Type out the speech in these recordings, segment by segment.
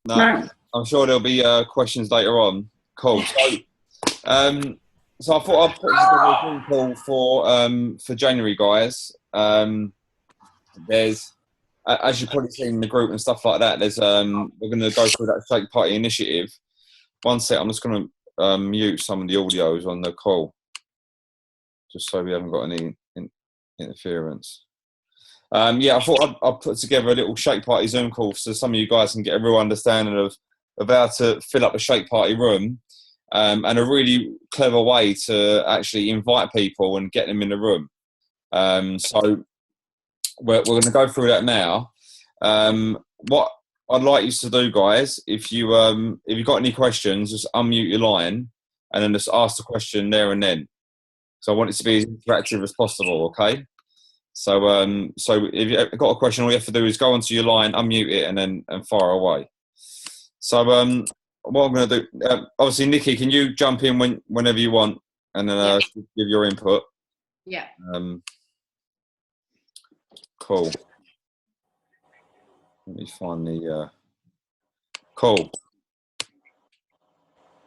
No, No. I'm sure there'll be questions later on. Cool. So I thought I'd put together a Zoom call for January, guys. There's, as you've probably seen in the group and stuff like that. We're going to go through that Shake Party initiative. One sec, I'm just going to mute some of the audios on the call, just so we haven't got any interference. I thought I'd put together a little Shake Party Zoom call so some of you guys can get a real understanding of how to fill up a Shake Party room, and a really clever way to actually invite people and get them in the room. So we're going to go through that now. What I'd like you to do, guys, if you've got any questions, just unmute your line and then just ask the question there and then. So I want it to be as interactive as possible, okay? So if you've got a question, all you have to do is go onto your line, unmute it, and fire away. So what I'm going to do, obviously, Nikki, can you jump in whenever you want, and then give your input? Yeah. Cool. Let me find the cool.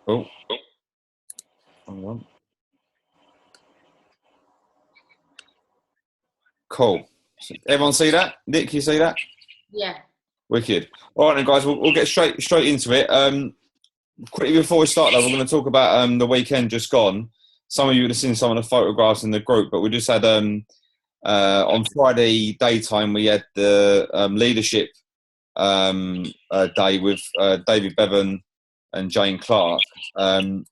Oh, hang on. Cool. So everyone see that? Nick, you see that? Yeah. Wicked. All right, then, guys, we'll get straight into it. Quickly before we start, though, we're going to talk about the weekend just gone. Some of you would have seen some of the photographs in the group, but we just had on Friday daytime we had the leadership day with David Bevan and Jane Clark. I'll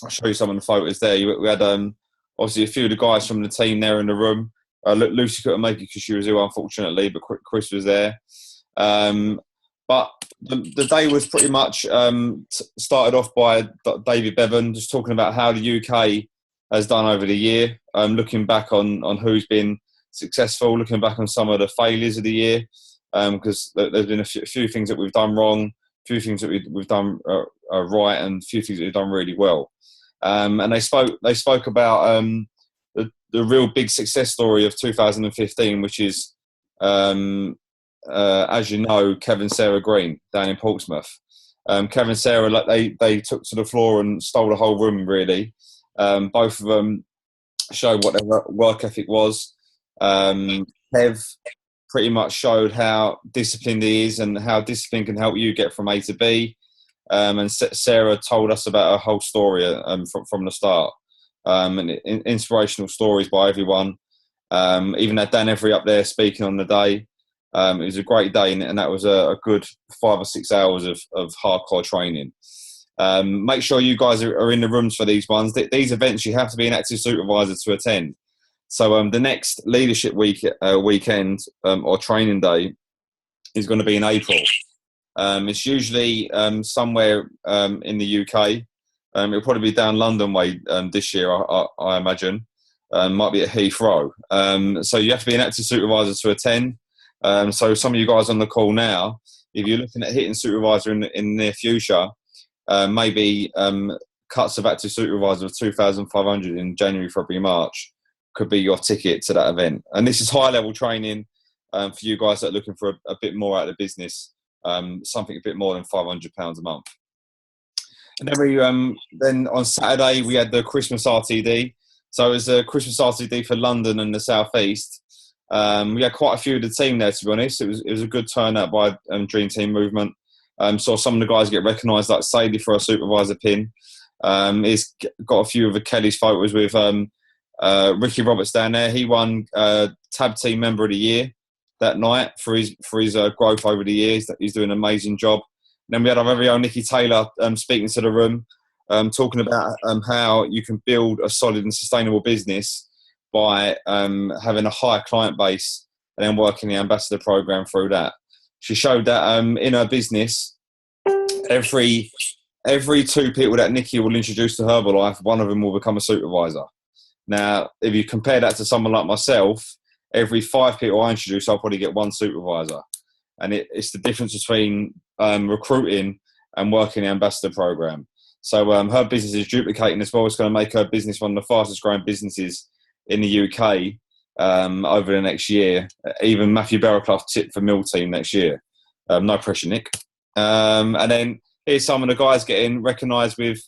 show you some of the photos there. We had obviously a few of the guys from the team there in the room. Lucy couldn't make it because she was ill, unfortunately, but Chris was there. But the day was pretty much started off by David Bevan just talking about how the UK has done over the year, looking back on who's been successful, looking back on some of the failures of the year, because there's been a few things that we've done wrong, a few things that we've done right, and a few things that we've done really well. And they spoke about the real big success story of 2015, which is, as you know, Kevin Sarah Green down in Portsmouth. Kevin Sarah, they took to the floor and stole the whole room, really. Both of them showed what their work ethic was. Kev pretty much showed how disciplined he is and how discipline can help you get from A to B. And Sarah told us about her whole story from the start. And inspirational stories by everyone. Even had Dan Every up there speaking on the day. It was a great day, and that was a good 5 or 6 hours of hardcore training. Make sure you guys are in the rooms for these ones. These events, you have to be an active supervisor to attend. So the next leadership weekend or training day is going to be in April. It's usually somewhere in the UK. It'll probably be down London way this year, I imagine. Might be at Heathrow. So you have to be an active supervisor to attend. So some of you guys on the call now, if you're looking at hitting supervisor in the near future, maybe cuts of active supervisor of 2,500 in January, February, March could be your ticket to that event. And this is high level training for you guys that are looking for a bit more out of the business, something a bit more than £500 a month. And then on Saturday we had the Christmas RTD. So it was a Christmas RTD for London and the South East. We had quite a few of the team there, to be honest. It was a good turnout by Dream Team Movement. Saw some of the guys get recognised, like Sadie for a supervisor pin. He's got a few of Kelly's photos with Ricky Roberts down there. He won Tab Team Member of the Year that night for his growth over the years. He's doing an amazing job. And then we had our very own Nikki Taylor speaking to the room, talking about how you can build a solid and sustainable business by having a high client base and then working the ambassador program through that. She showed that in her business, every 2 people that Nikki will introduce to Herbalife, one of them will become a supervisor. Now, if you compare that to someone like myself, every 5 people I introduce, I'll probably get 1 supervisor. And it's the difference between recruiting and working the ambassador program. So her business is duplicating as well. It's going to make her business one of the fastest growing businesses in the UK over the next year. Even Matthew Barraclough tipped for Mill Team next year. No pressure, Nick. And then here's some of the guys getting recognised with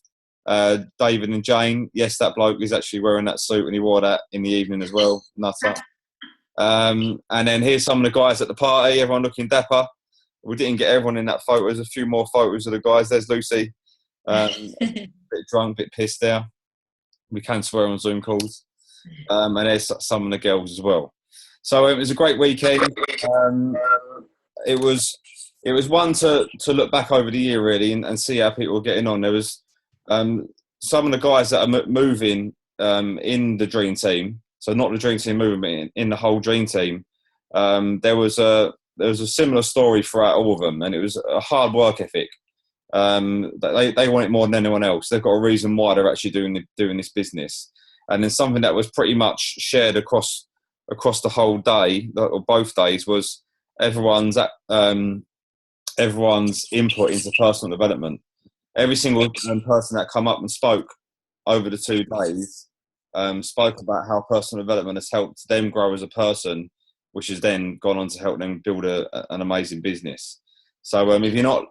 David and Jane. Yes, that bloke is actually wearing that suit, and he wore that in the evening as well. Nutter. And then here's some of the guys at the party, everyone looking dapper. We didn't get everyone in that photo. There's a few more photos of the guys. There's Lucy, a bit drunk, a bit pissed there. We can swear on Zoom calls. And there's some of the girls as well. So it was a great weekend. It was one to look back over the year, really, and see how people were getting on. There was some of the guys that are moving in the Dream Team, so not the Dream Team movement, in the whole Dream Team. There was a similar story throughout all of them, and it was a hard work ethic. They want it more than anyone else. They've got a reason why they're actually doing this business, and then something that was pretty much shared across the whole day, or both days, was everyone's input into personal development. Every single person that come up and spoke over the 2 days spoke about how personal development has helped them grow as a person, which has then gone on to help them build an amazing business. So if you're not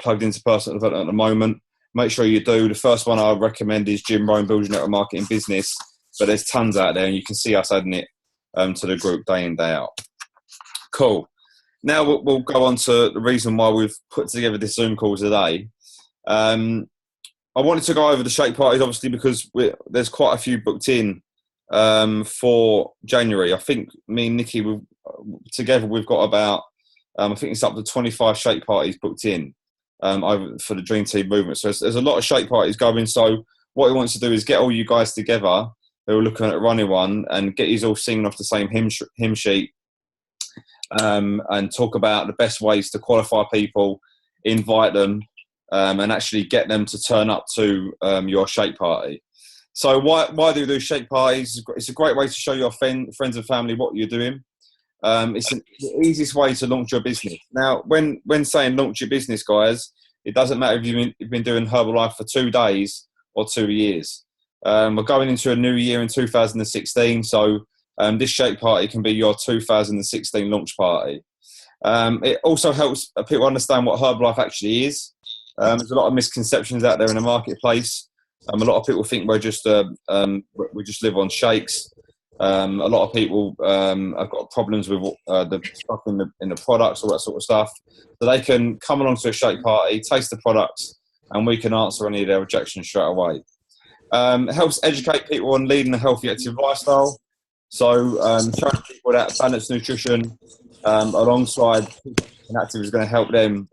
plugged into personal development at the moment, make sure you do. The first one I recommend is Jim Rohn, Build Your Network Marketing Business, but there's tons out there, and you can see us adding it to the group day in, day out. Cool. Now we'll go on to the reason why we've put together this Zoom call today. I wanted to go over the shake parties, obviously, because there's quite a few booked in for January. I think me and Nikki, we've got about, I think it's up to 25 shake parties booked in for the Dream Team movement. So there's a lot of shake parties going. So what he wants to do is get all you guys together who are looking at running one and get you all singing off the same hymn sheet, and talk about the best ways to qualify people, invite them, and actually get them to turn up to your shake party. So why do we do shake parties? It's a great way to show your friends and family what you're doing. It's the easiest way to launch your business. Now, when saying launch your business, guys, it doesn't matter if you've been doing Herbalife for 2 days or 2 years. We're going into a new year in 2016, so this shake party can be your 2016 launch party. It also helps people understand what Herbalife actually is. There's a lot of misconceptions out there in the marketplace. A lot of people think we just live on shakes. A lot of people have got problems with the stuff in the products, all that sort of stuff. So they can come along to a shake party, taste the products, and we can answer any of their objections straight away. It helps educate people on leading a healthy, active lifestyle. So showing people that balanced nutrition alongside an active is going to help them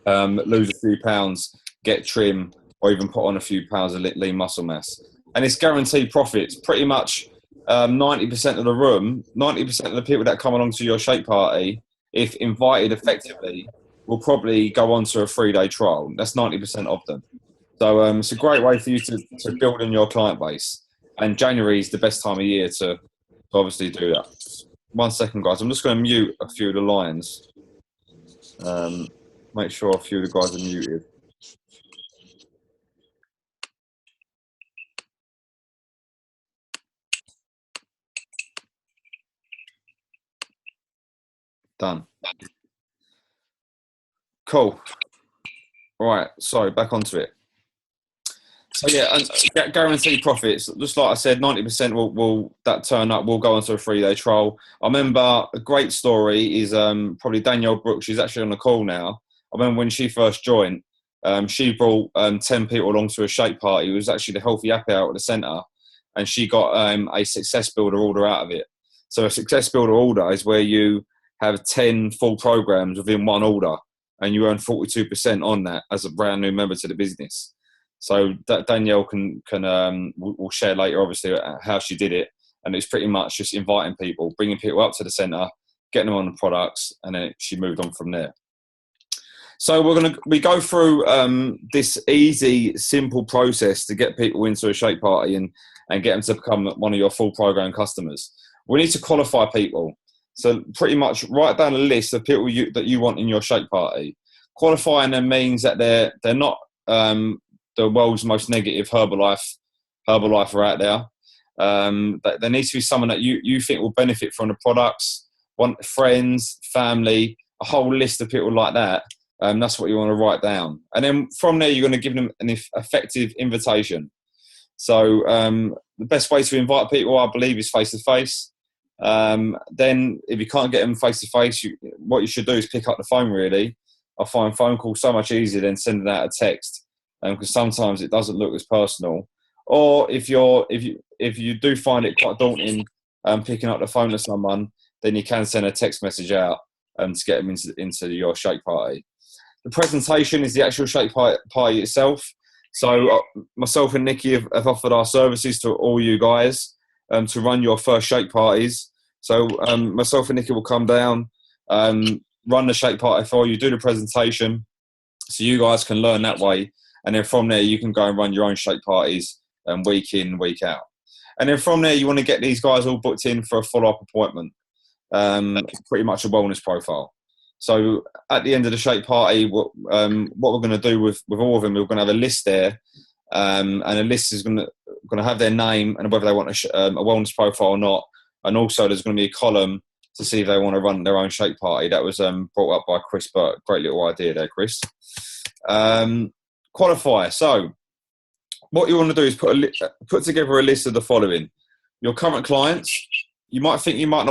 lose a few pounds, get trim, or even put on a few pounds of lean muscle mass. And it's guaranteed profits. Pretty much 90% of the room, 90% of the people that come along to your shake party, if invited effectively, will probably go on to a 3-day trial. That's 90% of them. So it's a great way for you to build in your client base. And January is the best time of year to obviously do that. 1 second, guys. I'm just going to mute a few of the lines. Make sure a few of the guys are muted. Done. Cool. All right. Sorry, back onto it. So yeah, and guaranteed profits. Just like I said, 90% will that turn up. Will go onto a 3-day trial. I remember a great story is probably Danielle Brooks. She's actually on the call now. I remember when she first joined, she brought 10 people along to a shake party. It was actually the Healthy Happy Hour at the centre, and she got a Success Builder order out of it. So a Success Builder order is where you have 10 full programs within one order, and you earn 42% on that as a brand new member to the business. So Danielle will share later, obviously, how she did it, and it's pretty much just inviting people, bringing people up to the centre, getting them on the products, and then she moved on from there. So we go through this easy, simple process to get people into a shake party and get them to become one of your full program customers. We need to qualify people. So pretty much write down a list of people that you want in your shake party. Qualifying them means that they're not the world's most negative Herbalife are out there. There needs to be someone that you think will benefit from the products, want friends, family, a whole list of people like that. That's what you want to write down. And then from there, you're going to give them an effective invitation. So the best way to invite people, I believe, is face-to-face. Then if you can't get them face-to-face, what you should do is pick up the phone, really. I find phone calls so much easier than sending out a text, because sometimes it doesn't look as personal. Or if you do find it quite daunting picking up the phone to someone, then you can send a text message out to get them into your shake party. The presentation is the actual shake party itself. So myself and Nikki have offered our services to all you guys to run your first shake parties. So myself and Nikki will come down, run the shake party for you, do the presentation, so you guys can learn that way. And then from there, you can go and run your own shake parties week in, week out. And then from there, you want to get these guys all booked in for a follow-up appointment, pretty much a wellness profile. So at the end of the shake party, what we're going to do with all of them, we're going to have a list there, and a list is going to have their name and whether they want a wellness profile or not. And also there's going to be a column to see if they want to run their own shake party. That was brought up by Chris Burt. Great little idea there, Chris. Qualifier. So what you want to do is put together a list of the following: your current clients. You might think you might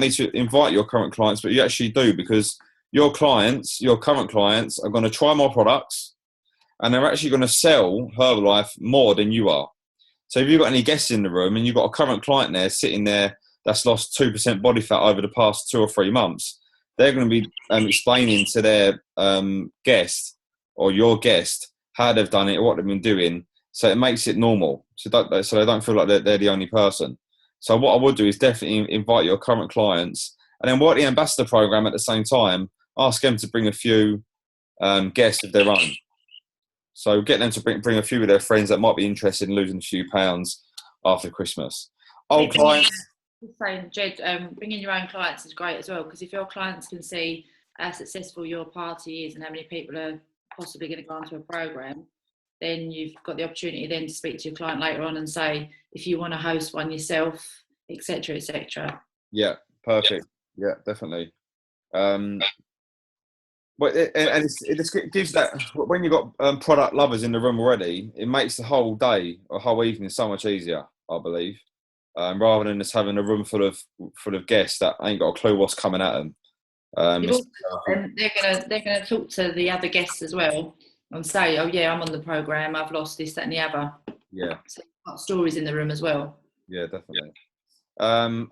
need to invite your current clients, but you actually do, because your current clients are going to try more products, and they're actually going to sell Herbalife more than you are. So if you've got any guests in the room and you've got a current client there sitting there that's lost 2% body fat over the past 2 or 3 months, they're going to be explaining to their guest or your guest how they've done it, what they've been doing. So it makes it normal. So they don't feel like they're the only person. So what I would do is definitely invite your current clients, and then work the ambassador program at the same time. Ask them to bring a few guests of their own. So get them to bring a few of their friends that might be interested in losing a few pounds after Christmas. Old clients. Saying, Jed, bringing your own clients is great as well, because if your clients can see how successful your party is and how many people are possibly going to go onto a program, then you've got the opportunity then to speak to your client later on and say, if you want to host one yourself, etc., etc. Yeah, perfect. Yeah, definitely. But it gives that, when you've got product lovers in the room already, it makes the whole day or whole evening so much easier, I believe, rather than just having a room full of guests that ain't got a clue what's coming at them. They're gonna talk to the other guests as well and say, oh yeah, I'm on the program, I've lost this, that, and the other. Yeah. So you've got stories in the room as well. Yeah, definitely.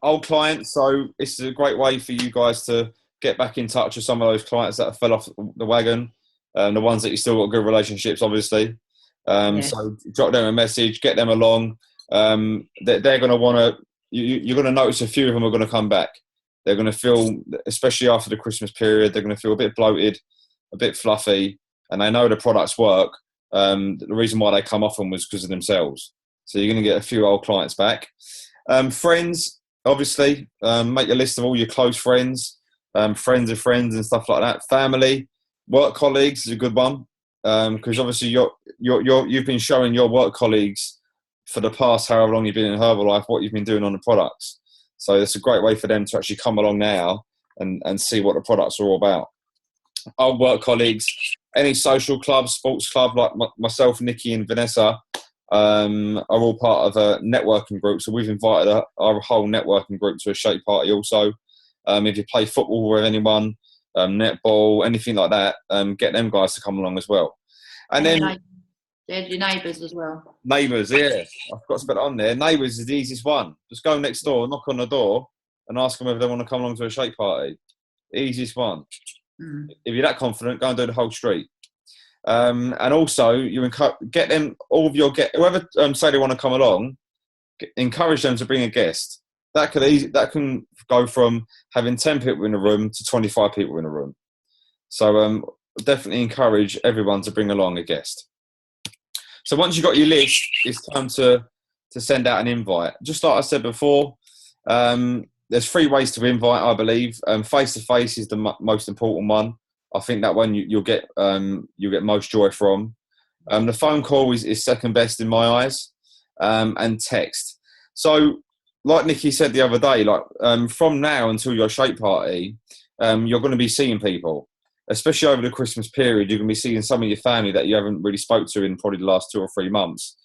Old clients. So this is a great way for you guys to get back in touch with some of those clients that fell off the wagon, the ones that you still got good relationships, obviously. So drop them a message, get them along. They're going to want to. You're going to notice a few of them are going to come back. They're going to feel, especially after the Christmas period, they're going to feel a bit bloated, a bit fluffy, and they know the products work. The reason why they come off them was because of themselves. So you're going to get a few old clients back. Friends, obviously, make a list of all your close friends, friends of friends and stuff like that. Family, work colleagues is a good one, because obviously you've been showing your work colleagues for the past however long you've been in Herbalife what you've been doing on the products. So it's a great way for them to actually come along now and see what the products are all about. Old work colleagues, any social club, sports club, like myself, Nikki and Vanessa, are all part of a networking group. So we've invited our whole networking group to a shake party also. If you play football with anyone, netball, anything like that, get them guys to come along as well. And then your neighbours as well. Neighbours, yeah. I forgot to put it on there. Neighbours is the easiest one. Just go next door, knock on the door, and ask them if they want to come along to a shake party. Easiest one. If you're that confident, go and do the whole street. And also, you get them, all of your whoever say they want to come along, encourage them to bring a guest. That can go from having 10 people in a room to 25 people in a room. So definitely encourage everyone to bring along a guest. So once you've got your list, it's time to send out an invite. Just like I said before, there's 3 ways to invite, I believe. Face-to-face is the most important one. I think that one you'll get most joy from. The phone call is second best in my eyes, and text. So, like Nikki said the other day, from now until your shake party, you're going to be seeing people. especially over the Christmas period, you're going to be seeing some of your family that you haven't really spoke to in probably the last 2 or 3 months.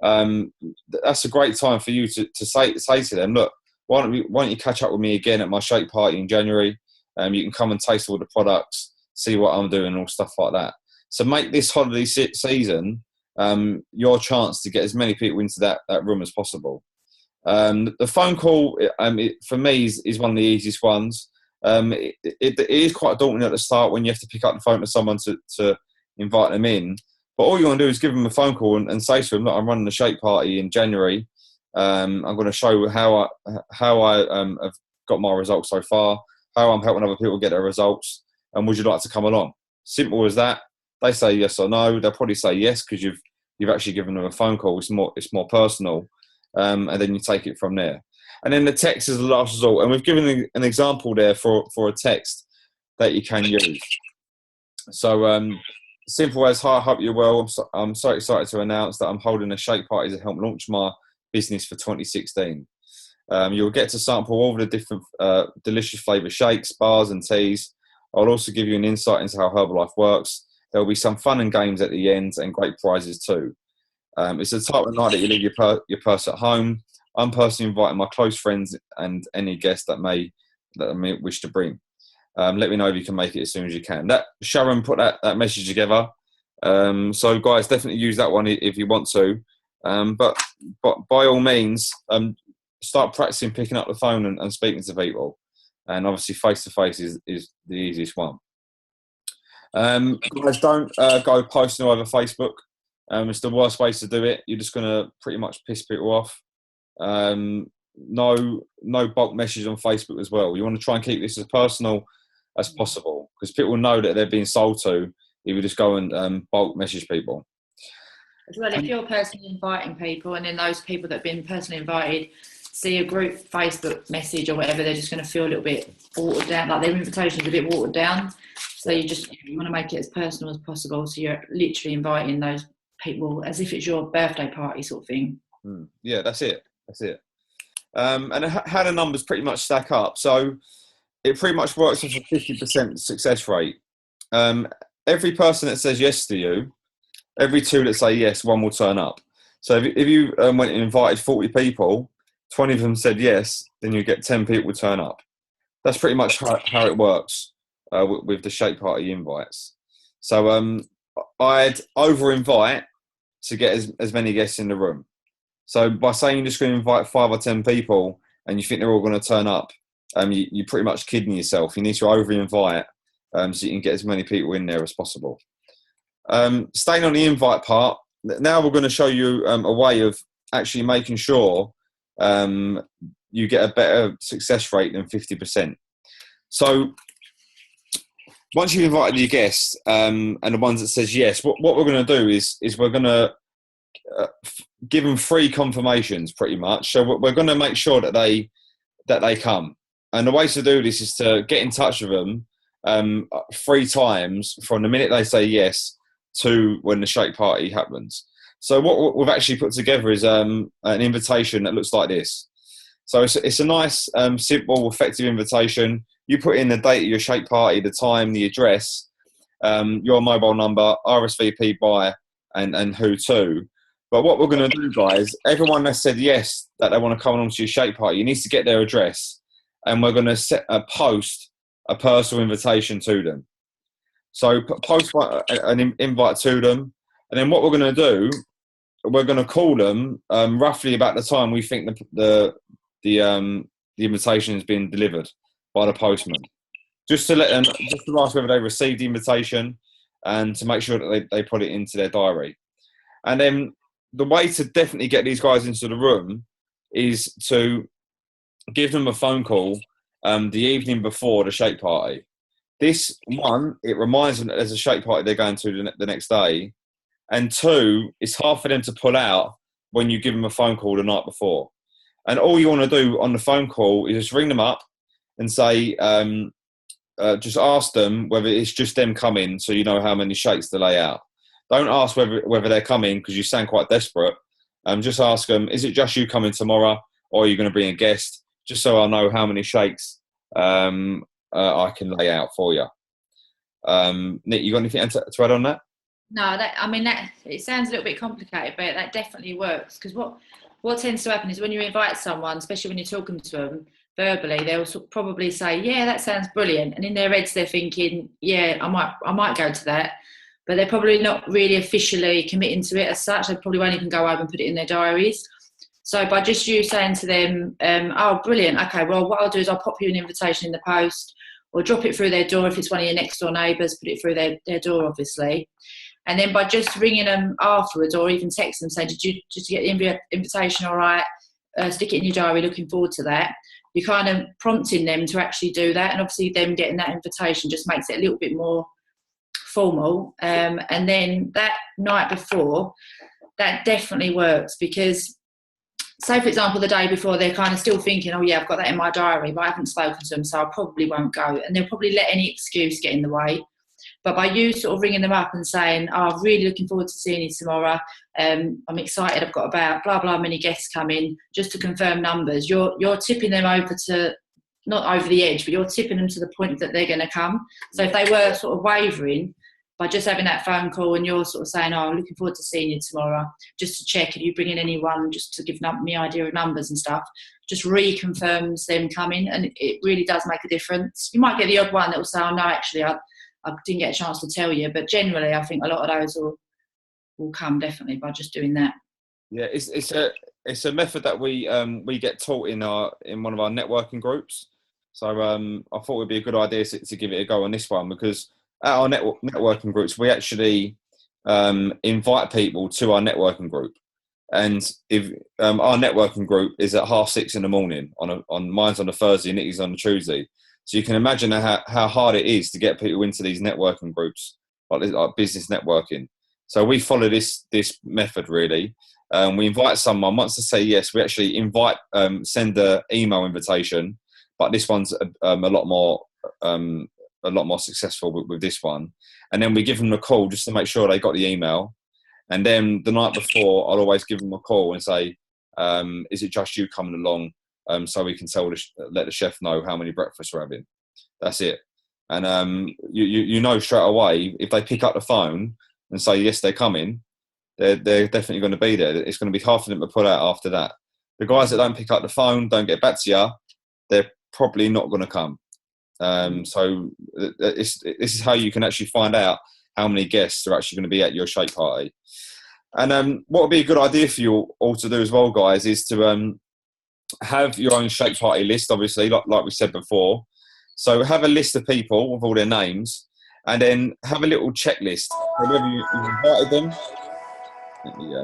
That's a great time for you to say to them, look, why don't you catch up with me again at my shake party in January? You can come and taste all the products, see what I'm doing, all stuff like that. So make this holiday season your chance to get as many people into that room as possible. The phone call, for me, is one of the easiest ones. It is quite daunting at the start when you have to pick up the phone to someone to invite them in. But all you want to do is give them a phone call and say to them, look, I'm running a shake party in January. I'm going to show how I have got my results so far, how I'm helping other people get their results, and would you like to come along? Simple as that. They say yes or no. They'll probably say yes because you've actually given them a phone call. It's more personal, and then you take it from there. And then the text is the last resort, and we've given an example there for a text that you can use. So simple as, hi, I hope you're well. I'm so excited to announce that I'm holding a shake party to help launch my business for 2016. You'll get to sample all the different delicious flavoured shakes, bars and teas. I'll also give you an insight into how Herbalife works. There'll be some fun and games at the end and great prizes too. It's the type of night that you leave your purse at home. I'm personally inviting my close friends and any guests that may wish to bring. Let me know if you can make it as soon as you can. Sharon put that message together. So guys, definitely use that one if you want to. But by all means, start practicing picking up the phone and speaking to people. And obviously face-to-face is the easiest one. Guys, don't go posting over Facebook. It's the worst way to do it. You're just going to pretty much piss people off. No bulk message on Facebook as well. You want to try and keep this as personal as possible because people know that they're being sold to if you just go and bulk message people. As well, if you're personally inviting people and then those people that have been personally invited see a group Facebook message or whatever, they're just going to feel a little bit watered down, like their invitation is a bit watered down. So you want to make it as personal as possible. So you're literally inviting those people as if it's your birthday party sort of thing. Yeah, that's it. And how the numbers pretty much stack up. So it pretty much works with a 50% success rate. Every person that says yes to you, every 2 that say yes, 1 will turn up. So if you went and invited 40 people, 20 of them said yes, then you get 10 people turn up. That's pretty much how it works with the shake party invites. So I'd over-invite to get as many guests in the room. So by saying you're just going to invite 5 or 10 people and you think they're all going to turn up, you're pretty much kidding yourself. You need to over-invite so you can get as many people in there as possible. Staying on the invite part, now we're going to show you a way of actually making sure you get a better success rate than 50%. So once you've invited your guests and the ones that says yes, what we're going to do is we're going to give them 3 confirmations pretty much. So we're going to make sure that they come. And the way to do this is to get in touch with them 3 times from the minute they say yes to when the shake party happens. So what we've actually put together is an invitation that looks like this. So it's a nice, simple, effective invitation. You put in the date of your shake party, the time, the address, your mobile number, RSVP by, and who to. But what we're going to do, guys, everyone that said yes, that they want to come along to your shake party, you need to get their address. And we're going to post a personal invitation to them. So post an invite to them. And then what we're going to do, we're going to call them roughly about the time we think the invitation has been delivered by the postman. Just to ask whether they received the invitation and to make sure that they put it into their diary. And then the way to definitely get these guys into the room is to give them a phone call the evening before the shake party. This, 1, it reminds them that there's a shake party they're going to the next day. And 2, it's hard for them to pull out when you give them a phone call the night before. And all you want to do on the phone call is just ring them up and say, just ask them whether it's just them coming so you know how many shakes to lay out. Don't ask whether they're coming because you sound quite desperate. Just ask them, is it just you coming tomorrow or are you going to bring a guest? Just so I know how many shakes I can lay out for you. Nick, you got anything to add on that? No, that it sounds a little bit complicated, but that definitely works. Because what tends to happen is when you invite someone, especially when you're talking to them verbally, they'll probably say, "Yeah, that sounds brilliant," and in their heads they're thinking, "Yeah, I might go to that," but they're probably not really officially committing to it as such. They probably won't even go over and put it in their diaries. So by just you saying to them, "Oh, brilliant. Okay, well, what I'll do is I'll pop you an invitation in the post." Or drop it through their door if it's one of your next door neighbours, put it through their door, obviously. And then by just ringing them afterwards or even text them saying, did you get the invitation all right? Stick it in your diary, looking forward to that. You're kind of prompting them to actually do that. And obviously them getting that invitation just makes it a little bit more formal. And then that night before, that definitely works because say, for example, the day before, they're kind of still thinking, oh, yeah, I've got that in my diary, but I haven't spoken to them, so I probably won't go. And they'll probably let any excuse get in the way. But by you sort of ringing them up and saying, oh, I'm really looking forward to seeing you tomorrow. I'm excited. I've got about blah, blah, many guests coming, just to confirm numbers. You're tipping them over to, not over the edge, but you're tipping them to the point that they're going to come. So if they were sort of wavering, by just having that phone call and you're sort of saying, oh, I'm looking forward to seeing you tomorrow, just to check if you bring in anyone, just to give me idea of numbers and stuff, just reconfirms them coming. And it really does make a difference. You might get the odd one that will say, oh, no, actually, I didn't get a chance to tell you. But generally, I think a lot of those will come definitely by just doing that. Yeah, it's a method that we get taught in one of our networking groups. So I thought it would be a good idea to give it a go on this one, because at our networking groups, we actually invite people to our networking group. And if our networking group is at 6:30 in the morning, on mine's on a Thursday, Nicky's on a Tuesday. So you can imagine how hard it is to get people into these networking groups, like business networking. So we follow this method really. We invite someone. Once they say yes, we actually send an email invitation. But this one's a lot more successful with this one. And then we give them a call just to make sure they got the email. And then the night before, I'll always give them a call and say, is it just you coming along? So we can let the chef know how many breakfasts we're having. That's it. And you know straight away, if they pick up the phone and say yes, they're coming, they're definitely going to be there. It's going to be hard for them to pull out after that. The guys that don't pick up the phone, don't get back to you, they're probably not going to come. So this is how you can actually find out how many guests are actually going to be at your shake party. And what would be a good idea for you all to do as well, guys, is to have your own shake party list, obviously, like we said before. So have a list of people with all their names, and then have a little checklist. Whether you've invited them, let me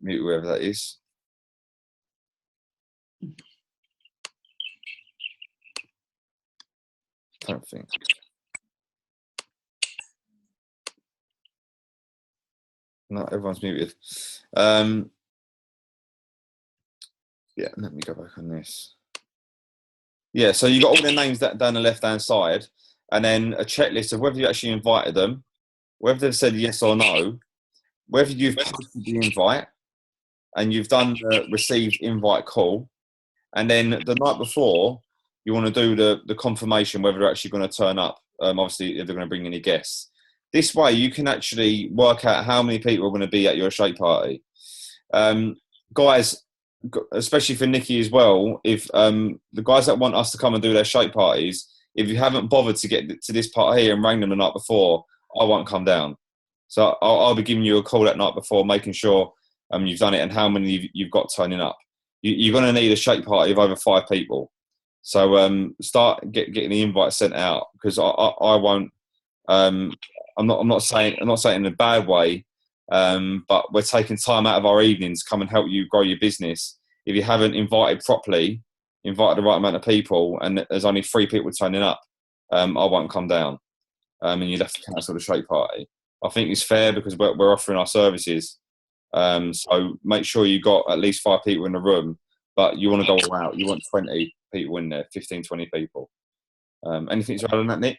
mute whoever that is. I don't think. No, everyone's muted. Yeah, let me go back on this. Yeah, so you got all their names down the left-hand side, and then a checklist of whether you actually invited them, whether they've said yes or no, whether you've posted the invite, and you've done the received invite call, and then the night before, you want to do the confirmation whether they're actually going to turn up, obviously if they're going to bring any guests. This way, you can actually work out how many people are going to be at your shake party. Guys, especially for Nicky as well, if the guys that want us to come and do their shake parties, if you haven't bothered to get to this part here and rang them the night before, I won't come down. So I'll be giving you a call that night before, making sure you've done it and how many you've got turning up. You're going to need a shake party of over 5 people. So start getting the invite sent out, because I won't. I'm not saying in a bad way, but we're taking time out of our evenings to come and help you grow your business. If you haven't invited properly, invited the right amount of people, and there's only 3 people turning up, I won't come down, and you'd have to cancel the shake party. I think it's fair because we're offering our services. So make sure you got at least 5 people in the room, but you want to go all out. You want 20 people in there, 15, 20 people. Anything to add on that, Nick?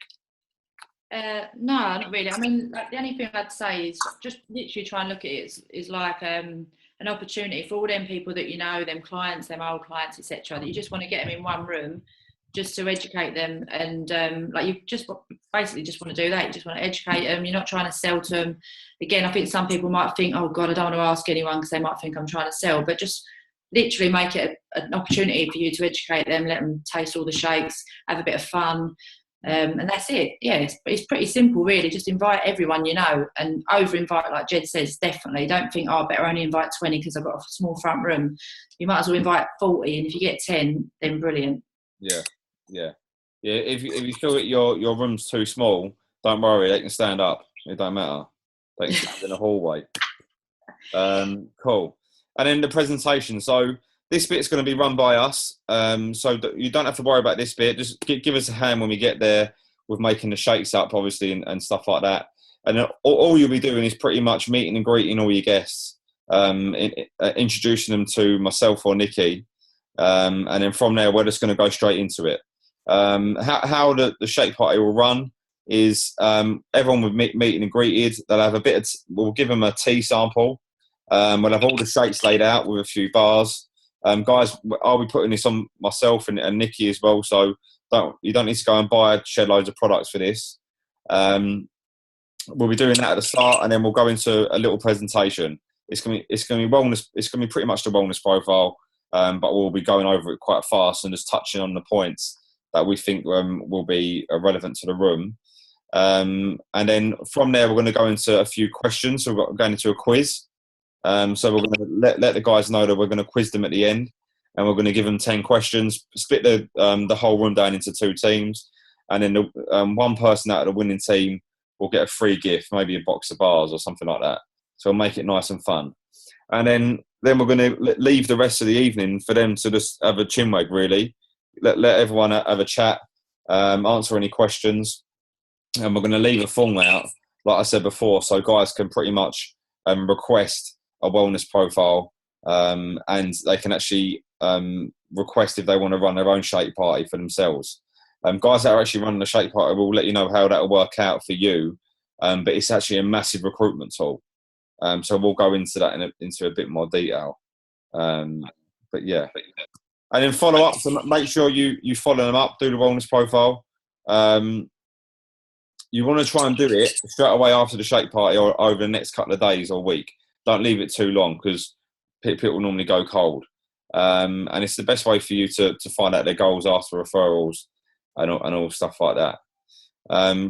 No, not really. I mean, the only thing I'd say is just literally try and look at it is like an opportunity for all them people that you know, them clients, them old clients, etc., that you just want to get them in one room, just to educate them. And like, you just basically just want to do that. You just want to educate them. You're not trying to sell to them. Again, I think some people might think, oh God, I don't want to ask anyone, because they might think I'm trying to sell, but just literally make it an opportunity for you to educate them, let them taste all the shakes, have a bit of fun. And that's it. Yeah, it's pretty simple, really. Just invite everyone you know, and over-invite, like Jed says, definitely. Don't think, oh, I better only invite 20 because I've got a small front room. You might as well invite 40, and if you get 10, then brilliant. Yeah. If you feel that your room's too small, don't worry. They can stand up. It don't matter. They can stand in the hallway. Cool. And then the presentation. So this bit's going to be run by us. So you don't have to worry about this bit. Just give us a hand when we get there with making the shakes up, obviously, and stuff like that. And all you'll be doing is pretty much meeting and greeting all your guests, introducing them to myself or Nikki. And then from there, we're just going to go straight into it. How the shake party will run is everyone will meet and greeted. They'll have we'll give them a tea sample. We'll have all the shakes laid out with a few bars. Guys, I'll be putting this on myself and Nikki as well, so you don't need to go and buy shed loads of products for this. We'll be doing that at the start, and then we'll go into a little presentation. It's gonna be wellness. It's gonna be pretty much the wellness profile, but we'll be going over it quite fast and just touching on the points that we think will be relevant to the room. And then from there, we're going to go into a few questions. So we're going into a quiz. So we're going to let the guys know that we're going to quiz them at the end, and we're going to give them 10 questions, split the whole room down into 2 teams, and then one person out of the winning team will get a free gift, maybe a box of bars or something like that. So we'll make it nice and fun. And then we're going to leave the rest of the evening for them to just have a chinwag, really. Let everyone have a chat, answer any questions, and we're going to leave a form out, like I said before, so guys can pretty much request a wellness profile, and they can actually request if they want to run their own shake party for themselves. Guys that are actually running the shake party will let you know how that will work out for you, but it's actually a massive recruitment tool. So we'll go into that into a bit more detail. But yeah. And then follow up, so make sure you follow them up, do the wellness profile. You want to try and do it straight away after the shake party or over the next couple of days or week. Don't leave it too long, because people normally go cold. And it's the best way for you to find out their goals after referrals and all stuff like that.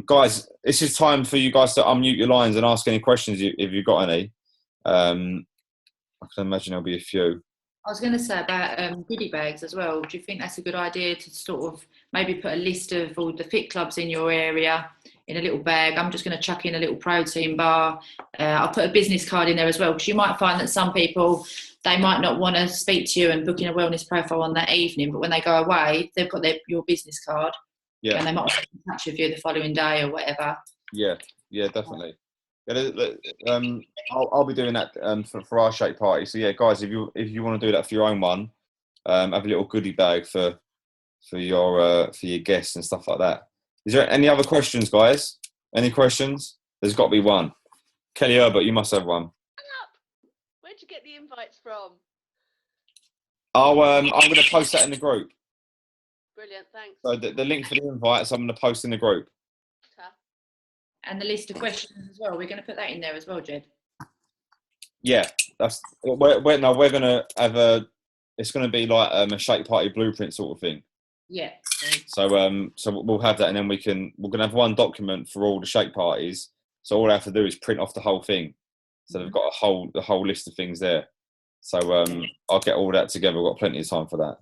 Guys, this is time for you guys to unmute your lines and ask any questions if you've got any. I can imagine there'll be a few. I was going to say about goodie bags as well. Do you think that's a good idea to sort of maybe put a list of all the fit clubs in your area in a little bag? I'm just going to chuck in a little protein bar. I'll put a business card in there as well, because you might find that some people, they might not want to speak to you and book in a wellness profile on that evening, but when they go away, they've got your business card. Yeah. And they might want to get in touch with you the following day or whatever. Yeah, definitely. I'll be doing that for our shake party. So yeah, guys, if you want to do that for your own one, have a little goodie bag for your guests and stuff like that. Is there any other questions, guys? Any questions? There's got to be one. Kelly Herbert, you must have one. Where'd you get the invites from? I'm going to post that in the group. Brilliant, thanks. So the link for the invites, I'm going to post in the group. And the list of questions as well. We're going to put that in there as well, Jed. Yeah, we're going to have it's going to be like a shake party blueprint sort of thing. Yeah. So we'll have that, and then we're going to have one document for all the shake parties. So all I have to do is print off the whole thing. So they've got the whole list of things there. So I'll get all that together. We've got plenty of time for that.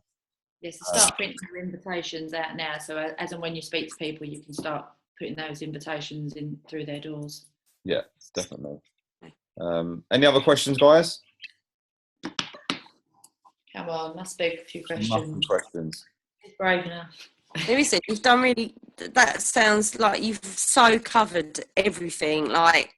Yes, so start printing your invitations out now. So as and when you speak to people, you can start putting those invitations in through their doors. Yeah, definitely. Any other questions, guys? Come on, must be a few questions. It's brave enough. There is it. You've done really. That sounds like you've so covered everything. Like,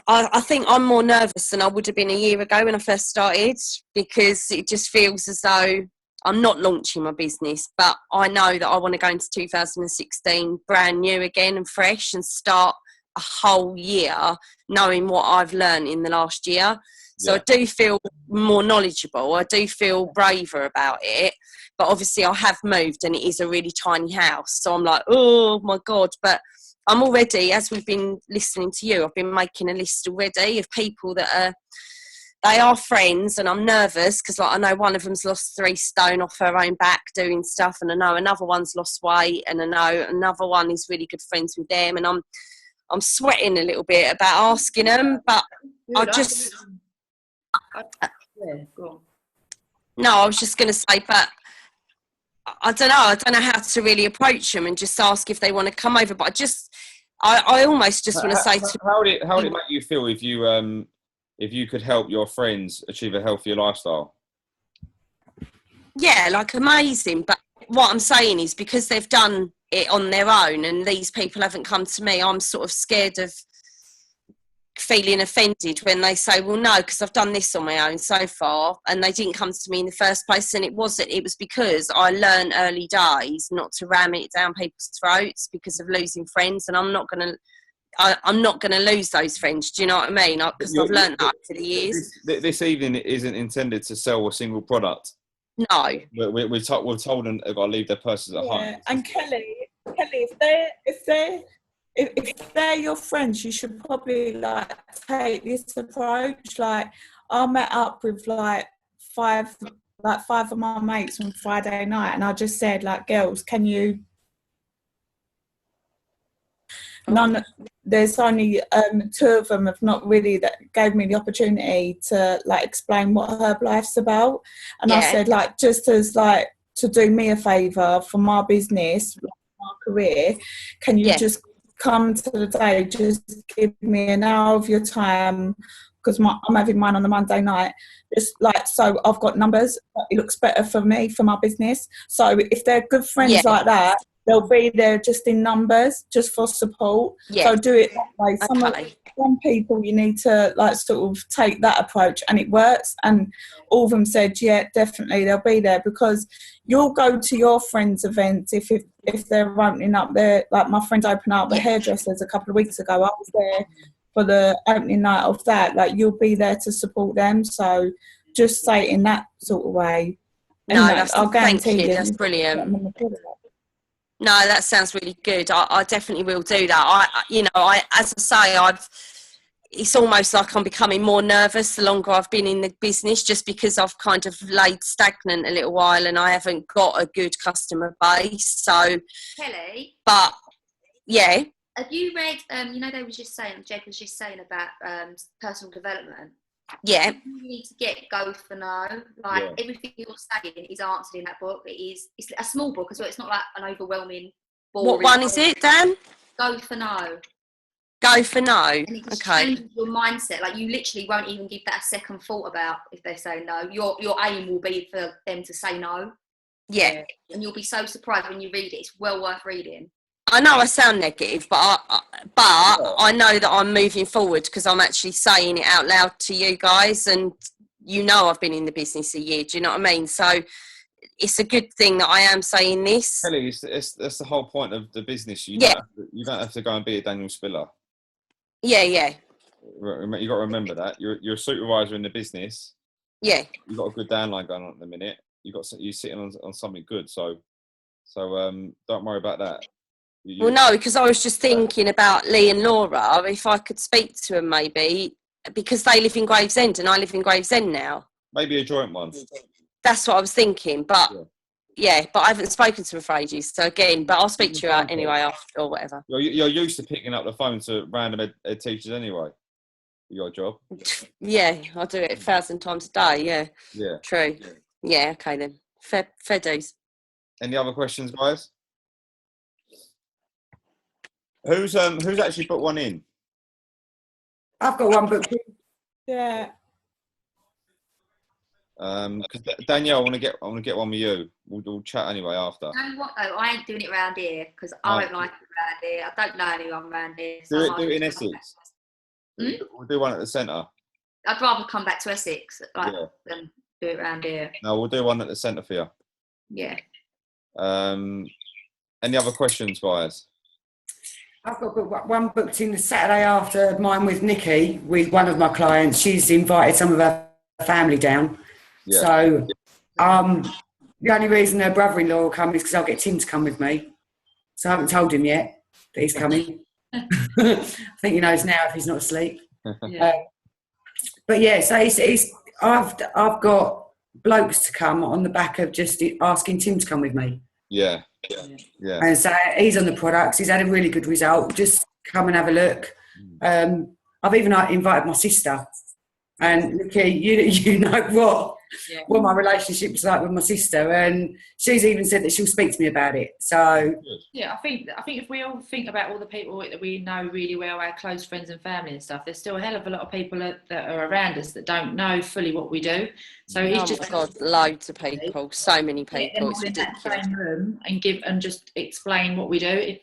I think I'm more nervous than I would have been a year ago when I first started, because it just feels as though I'm not launching my business, but I know that I want to go into 2016 brand new again and fresh and start a whole year knowing what I've learned in the last year. So I do feel more knowledgeable. I do feel braver about it. But obviously I have moved and it is a really tiny house. So I'm like, oh my God. But I'm already, as we've been listening to you, I've been making a list already of people that they are friends, and I'm nervous because like I know one of them's lost 3 stone off her own back doing stuff, and I know another one's lost weight, and I know another one is really good friends with them, and I'm sweating a little bit about asking them, but I just go on. no, I was just going to say, but I don't know how to really approach them and just ask if they want to come over, but I almost just want to say to how would it make you feel if you could help your friends achieve a healthier lifestyle? yeah, like amazing. But what I'm saying is because they've done it on their own and these people haven't come to me, I'm sort of scared of feeling offended when they say, well, no, because I've done this on my own so far and they didn't come to me in the first place. And it was because I learned early days not to ram it down people's throats because of losing friends, and I'm not going to lose those friends. Do you know what I mean? Because I've learned that over the years. This evening isn't intended to sell a single product. No. We're told them they've got to leave their purses at home. And Kelly, if they're your friends, you should probably like take this approach. Like I met up with like five of my mates on Friday night, and I just said like, girls, can you? There's only 2 of them have not really that gave me the opportunity to like explain what Herbalife's about, and I said like just as like to do me a favour for my business, my career, can you just come to the day, just give me an hour of your time because I'm having mine on a Monday night, just like so I've got numbers, it looks better for me for my business. So if they're good friends like that, they'll be there just in numbers, just for support. So do it that way. Some people you need to like sort of take that approach, and it works. And all of them said, yeah, definitely they'll be there, because you'll go to your friends' events if they're opening up their, like my friends opened up the hairdressers a couple of weeks ago. I was there for the opening night of that. Like you'll be there to support them. So just say it in that sort of way. No, I'll guarantee you. That's brilliant. No, that sounds really good. I definitely will do that. As I say, it's almost like I'm becoming more nervous the longer I've been in the business, just because I've kind of laid stagnant a little while and I haven't got a good customer base. So, Kelly. But yeah. Have you read? They was just saying. Jake was just saying about personal development. Yeah. You need to get Go for No. Everything you're saying is answered in that book. It's a small book as well. It's not like an overwhelming, boring What one is it, Dan? Go for No. Go for No. And it just changes your mindset. Like you literally won't even give that a second thought about if they say no. Your aim will be for them to say no. Yeah. And you'll be so surprised when you read it. It's well worth reading. I know I sound negative, but I know that I'm moving forward because I'm actually saying it out loud to you guys, and I've been in the business a year. Do you know what I mean? So it's a good thing that I am saying this. Kelly, that's the whole point of the business. You don't have to go and be a Daniel Spiller. Yeah. You got to remember that you're a supervisor in the business. Yeah. You've got a good downline going on at the minute. You're sitting on something good. So don't worry about that. Well, no, because I was just thinking about Lee and Laura, if I could speak to them maybe, because they live in Gravesend and I live in Gravesend now. Maybe a joint one. That's what I was thinking, but but I haven't spoken to them for ages, so again, but I'll speak to you anyway after or whatever. You're used to picking up the phone to random ed teachers anyway, for your job. Yeah, I do it 1,000 times a day, Yeah. True. Yeah, okay then. Fair dues. Any other questions, guys? Who's actually put one in? I've got one booked in. Yeah. Danielle, I want to get one with you. We'll chat anyway after. You know what though? I ain't doing it around here because I don't like it around here. I don't know anyone around here. So do it in Essex. We'll do one at the centre. I'd rather come back to Essex than do it around here. No, we'll do one at the centre for you. Yeah. Any other questions, guys? I've got one booked in the Saturday after mine with Nikki, with one of my clients. She's invited some of her family down. Yeah. So the only reason her brother-in-law will come is because I'll get Tim to come with me. So I haven't told him yet that he's coming. I think he knows now if he's not asleep. Yeah. But yeah, so I've got blokes to come on the back of just asking Tim to come with me. Yeah. And so he's on the products. He's had a really good result. Just come and have a look. I've even invited my sister. And Nikki, you know what my relationship's like with my sister, and she's even said that she'll speak to me about it. So yeah, I think if we all think about all the people that we know really well, our close friends and family and stuff, there's still a hell of a lot of people that are around us that don't know fully what we do. So it's just loads of people, so many people. It's in that ridiculous. same room and just explain what we do.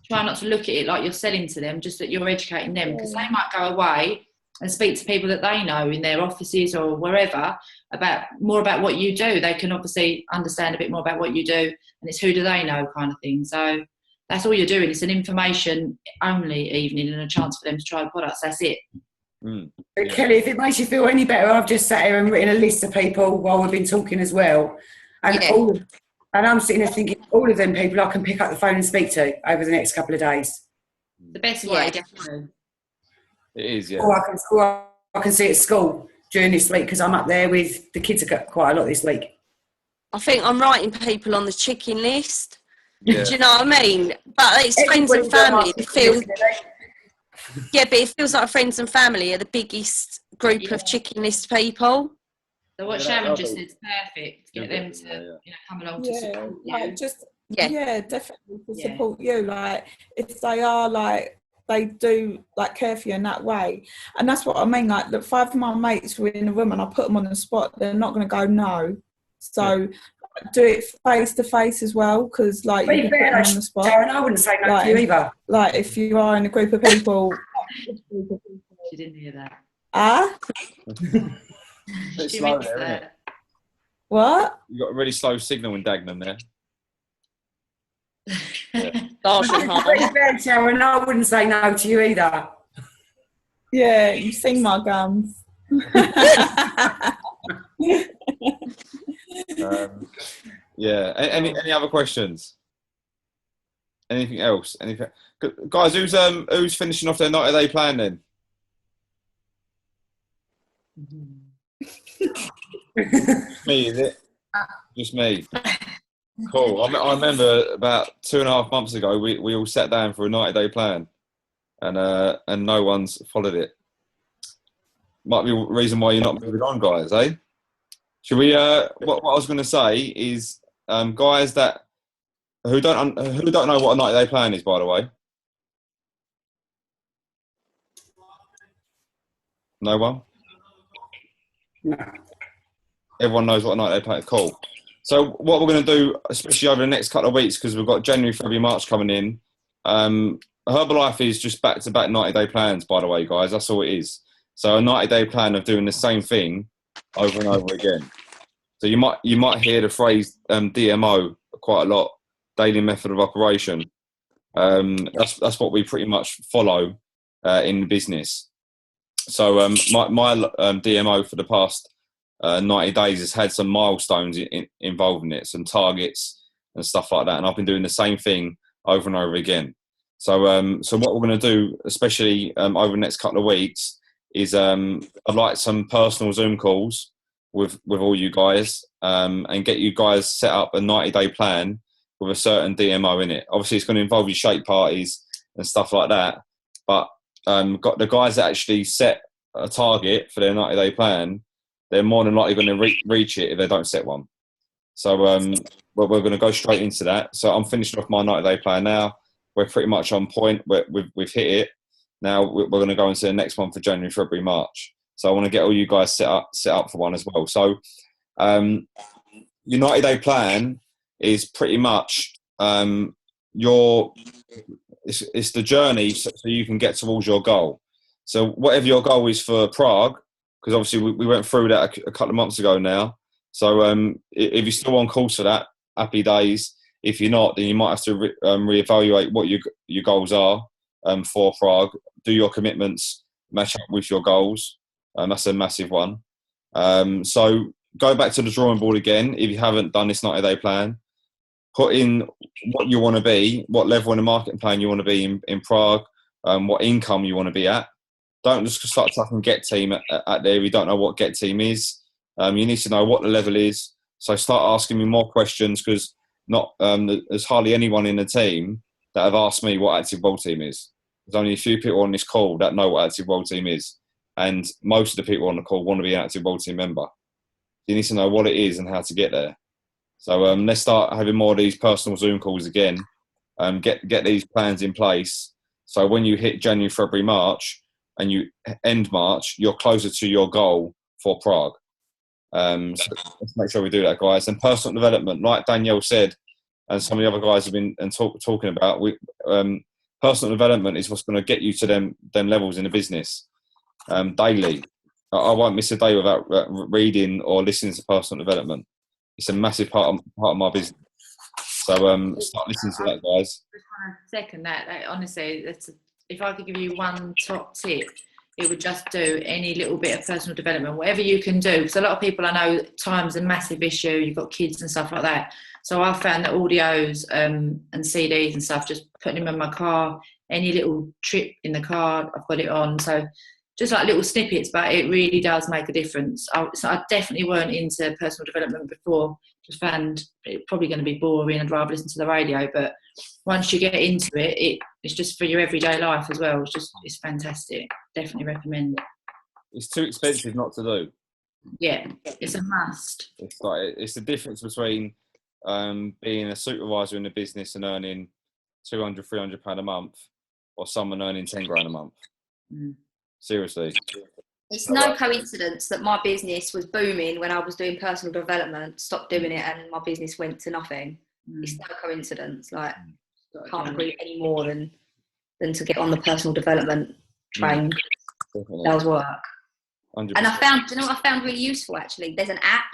Try not to look at it like you're selling to them, just that you're educating them, because they might go away and speak to people that they know in their offices or wherever about what you do. They can obviously understand a bit more about what you do, and it's who do they know kind of thing. So that's all you're doing. It's an information only evening and a chance for them to try the products. That's it. But Kelly, if it makes you feel any better, I've just sat here and written a list of people while we've been talking as well. And and I'm sitting there thinking, all of them people I can pick up the phone and speak to over the next couple of days. The best way, definitely. It is, yeah. Or I can see at school during this week because I'm up there with the kids. Have got quite a lot this week. I think I'm writing people on the chicken list. Yeah. Do you know what I mean? But it's friends and family. But it feels like friends and family are the biggest group of chicken list people. So what Sharon just said is perfect. Get them to come along to support you. Like definitely to support you. Like if they are like they do like care for you in that way, and that's what I mean. Like, look, 5 of my mates were in the room, and I put them on the spot. They're not going to go no. So do it face to face as well, because like you put them on the spot. Sharon, I wouldn't say no to you either. Like if you are in a group of people. She didn't hear that. It's She slow missed there, isn't it? that. What? You got a really slow signal in Dagenham there. Sharon, I wouldn't say no to you either. Yeah, you've seen my gums. Any other questions? Anything else? Anything, guys? Who's finishing off their 90-day plan then? Me, is it? Just me. Cool. I remember about 2.5 months ago, we all sat down for a 90-day plan, and no one's followed it. Might be a reason why you're not moving on, guys, eh? Should we? What I was going to say is, guys who don't know what a 90-day plan is, by the way. No one. No. Everyone knows what a 90-day plan is. Cool. So what we're going to do, especially over the next couple of weeks, because we've got January, February, March coming in, Herbalife is just back-to-back 90-day plans, by the way, guys. That's all it is. So a 90-day plan of doing the same thing over and over again. So you might hear the phrase DMO quite a lot, daily method of operation. That's what we pretty much follow in the business. So my DMO for the past 90 days has had some milestones involved in it, some targets and stuff like that. And I've been doing the same thing over and over again. So what we're going to do, especially over the next couple of weeks, is I'd like some personal Zoom calls with all you guys and get you guys set up a 90-day plan with a certain DMO in it. Obviously, it's going to involve your shake parties and stuff like that. But got the guys that actually set a target for their 90-day plan, they're more than likely going to reach it if they don't set one. So we're going to go straight into that. So I'm finishing off my 90-day plan now. We're pretty much on point. We've hit it. Now we're going to go into the next one for January, February, March. So I want to get all you guys set up for one as well. So your 90-day plan is pretty much it's the journey so you can get towards your goal. So whatever your goal is for Prague, because obviously we went through that a couple of months ago now. So if you're still on course for that, happy days. If you're not, then you might have to reevaluate what your goals are for Prague. Do your commitments match up with your goals? That's a massive one. So go back to the drawing board again if you haven't done this 90-day plan. Put in what you want to be, what level in the marketing plan you want to be in Prague, what income you want to be at. Don't just start typing Get Team at there if you don't know what Get Team is. You need to know what the level is. So start asking me more questions, because there's hardly anyone in the team that have asked me what Active World Team is. There's only a few people on this call that know what Active World Team is. And most of the people on the call want to be an Active World Team member. You need to know what it is and how to get there. So let's start having more of these personal Zoom calls again. Get these plans in place. So when you hit January, February, March, and you end March, you're closer to your goal for Prague. So let's make sure we do that, guys. And personal development, like Danielle said, and some of the other guys have been talking about, personal development is what's going to get you to them levels in the business daily. I won't miss a day without reading or listening to personal development. It's a massive part of my business. So start listening to that, guys. I just want to second that. Honestly, if I could give you one top tip, it would just do any little bit of personal development, whatever you can do. Because a lot of people, I know, time's a massive issue. You've got kids and stuff like that. So I found that audios and CDs and stuff, just putting them in my car, any little trip in the car, I've got it on. So just like little snippets, but it really does make a difference. I definitely weren't into personal development before. Just found it probably going to be boring. I'd rather listen to the radio. But once you get into it, it's just for your everyday life as well. It's fantastic. Definitely recommend it. It's too expensive not to do. Yeah, it's a must. It's the difference between being a supervisor in the business and earning £200, £300 a month, or someone earning 10 grand a month. Seriously. It's no coincidence that my business was booming when I was doing personal development, stopped doing it, and my business went to nothing. It's no coincidence. Like, can't agree any more than to get on the personal development train. Does work. 100%. And I found, do you know what I found really useful actually? There's an app.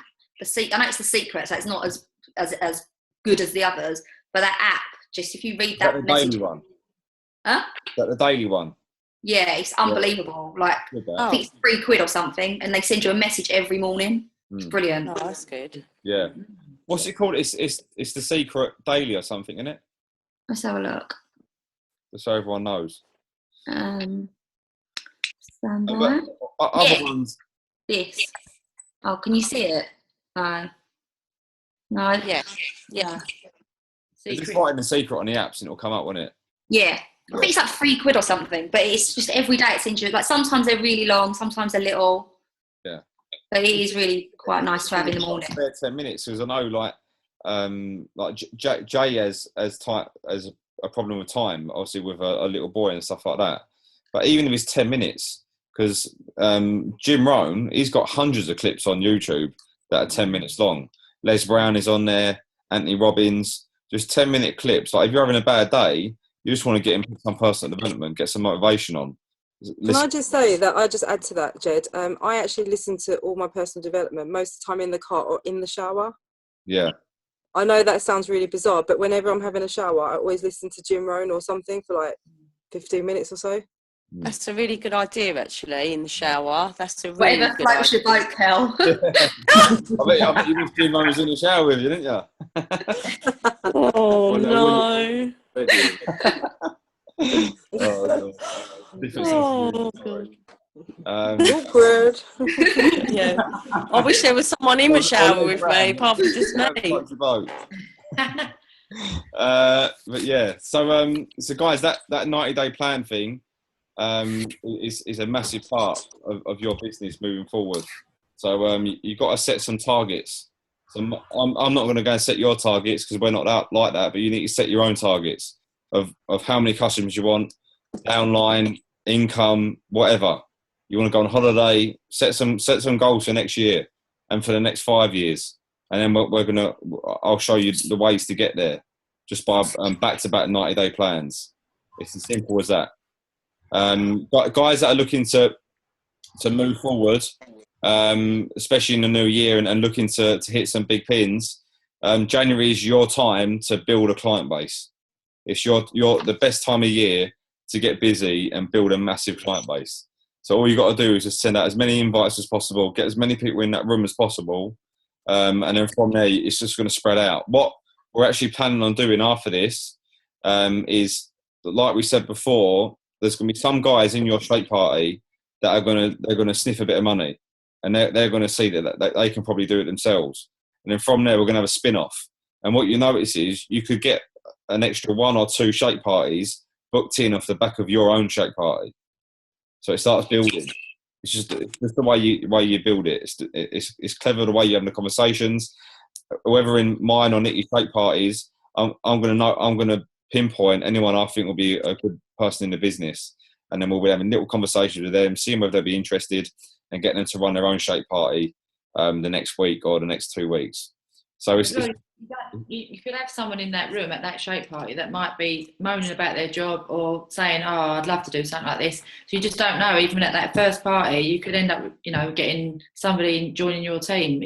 I know it's The Secret, so it's not as good as the others, but that app, just if you read that the message. daily one? Huh? Is that the daily one? Yeah, it's unbelievable. Like, I think it's £3 or something, and they send you a message every morning. It's brilliant. Oh, that's good. Yeah. What's it called? It's The Secret Daily or something, isn't it? Let's have a look. Just so everyone knows. Stand by. Other ones. This. Oh, can you see it? No. Yeah. Just write in The Secret on the apps and it'll come up, won't it? Yeah. I think it's like £3 or something, but it's just every day it sends you, like, sometimes they're really long, sometimes they're little. Yeah. But it is really quite nice to have in the morning. Spare 10 minutes, because I know, like Jay has a problem with time, obviously with a little boy and stuff like that. But even if it's 10 minutes, because Jim Rohn, he's got hundreds of clips on YouTube that are 10 minutes long. Les Brown is on there, Anthony Robbins, just 10-minute clips. Like, if you're having a bad day, you just want to get into some personal development, get some motivation on. Can I just say that I just add to that, Jed? I actually listen to all my personal development most of the time in the car or in the shower. Yeah. I know that sounds really bizarre, but whenever I'm having a shower, I always listen to Jim Rohn or something for like 15 minutes or so. That's a really good idea, actually, in the shower. That's a really Whatever good floats idea. your boat, Kel. I bet you missed Jim Rohn was in the shower with you, didn't you? Oh, no. Oh, God. Awkward. Yeah. I wish there was someone in the shower with me, apart from just me. But yeah, so guys, that 90-day plan thing is a massive part of your business moving forward. So you've got to set some targets. So I'm not going to go and set your targets, because we're not like that, but you need to set your own targets of how many customers you want, downline, income, whatever. You want to go on holiday, set some goals for next year and for the next 5 years. And then I'll show you the ways to get there, just by back-to-back 90-day plans. It's as simple as that. Guys that are looking to move forward, especially in the new year, and looking to hit some big pins, January is your time to build a client base. It's the best time of year to get busy and build a massive client base. So all you got to do is just send out as many invites as possible, get as many people in that room as possible, and then from there it's just going to spread out. What we're actually planning on doing after this is, like we said before, there's going to be some guys in your shake party that are going to sniff a bit of money, and they're going to see that they can probably do it themselves. And then from there we're going to have a spin-off. And what you notice is you could get an extra 1 or 2 shake parties booked in off the back of your own shake party. So it starts building. It's just the way you build it. It's clever the way you have the conversations. Whether in mine or Nicky's shake parties, I'm going to pinpoint anyone I think will be a good person in the business, and then we'll be having little conversations with them, seeing whether they'll be interested, and getting them to run their own shake party the next week or the next 2 weeks. So you could have someone in that room at that shake party that might be moaning about their job or saying, "Oh, I'd love to do something like this." So you just don't know. Even at that first party, you could end up, getting somebody joining your team.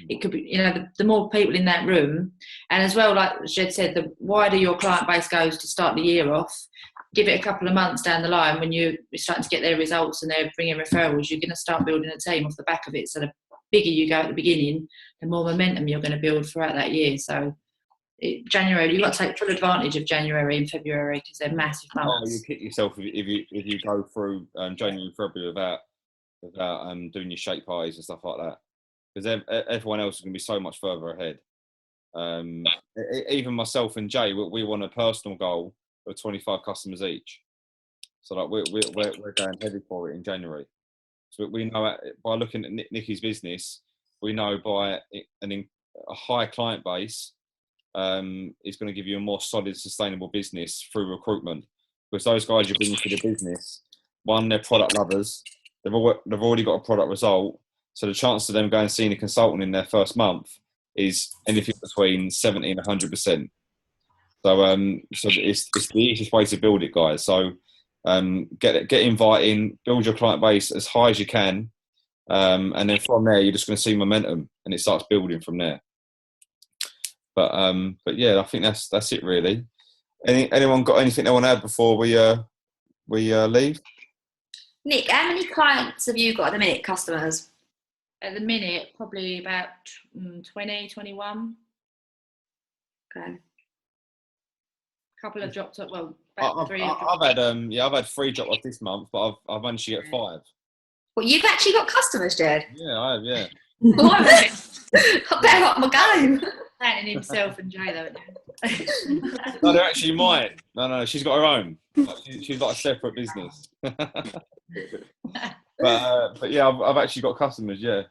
It could be, the more people in that room, and as well, like Jed said, the wider your client base goes to start the year off. Give it a couple of months down the line when you're starting to get their results and they're bringing referrals, you're going to start building a team off the back of it. So the bigger you go at the beginning, the more momentum you're going to build throughout that year. So January, you've got to take full advantage of January and February because they're massive months. Oh, you kick yourself if you go through January and February without doing your shake parties and stuff like that, because everyone else is going to be so much further ahead. Even myself and Jay, we want a personal goal of 25 customers each. So like we're going heavy for it in January. So we know by looking at Nicky's business, we know by a high client base is going to give you a more solid, sustainable business through recruitment. Because those guys you bring into the business, one, they're product lovers. They've already got a product result. So the chance of them going and seeing a consultant in their first month is anything between 70 and 100%. So it's the easiest way to build it, guys. So get inviting, build your client base as high as you can, and then from there you're just going to see momentum, and it starts building from there. But yeah, I think that's it really. Anyone got anything they want to add before we leave? Nick, how many clients have you got at the minute, customers? At the minute, probably about 20, 21. Okay. A couple have dropped up. Well, I've 3. I've had 3 drop off this month, but I've managed to get 5. Well, you've actually got customers, Jed. Yeah, I have. Yeah. I better up my game. Planning himself and Jay though. No, they're actually mine. No, she's got her own. She's like a separate business. But yeah, I've actually got customers. Yeah.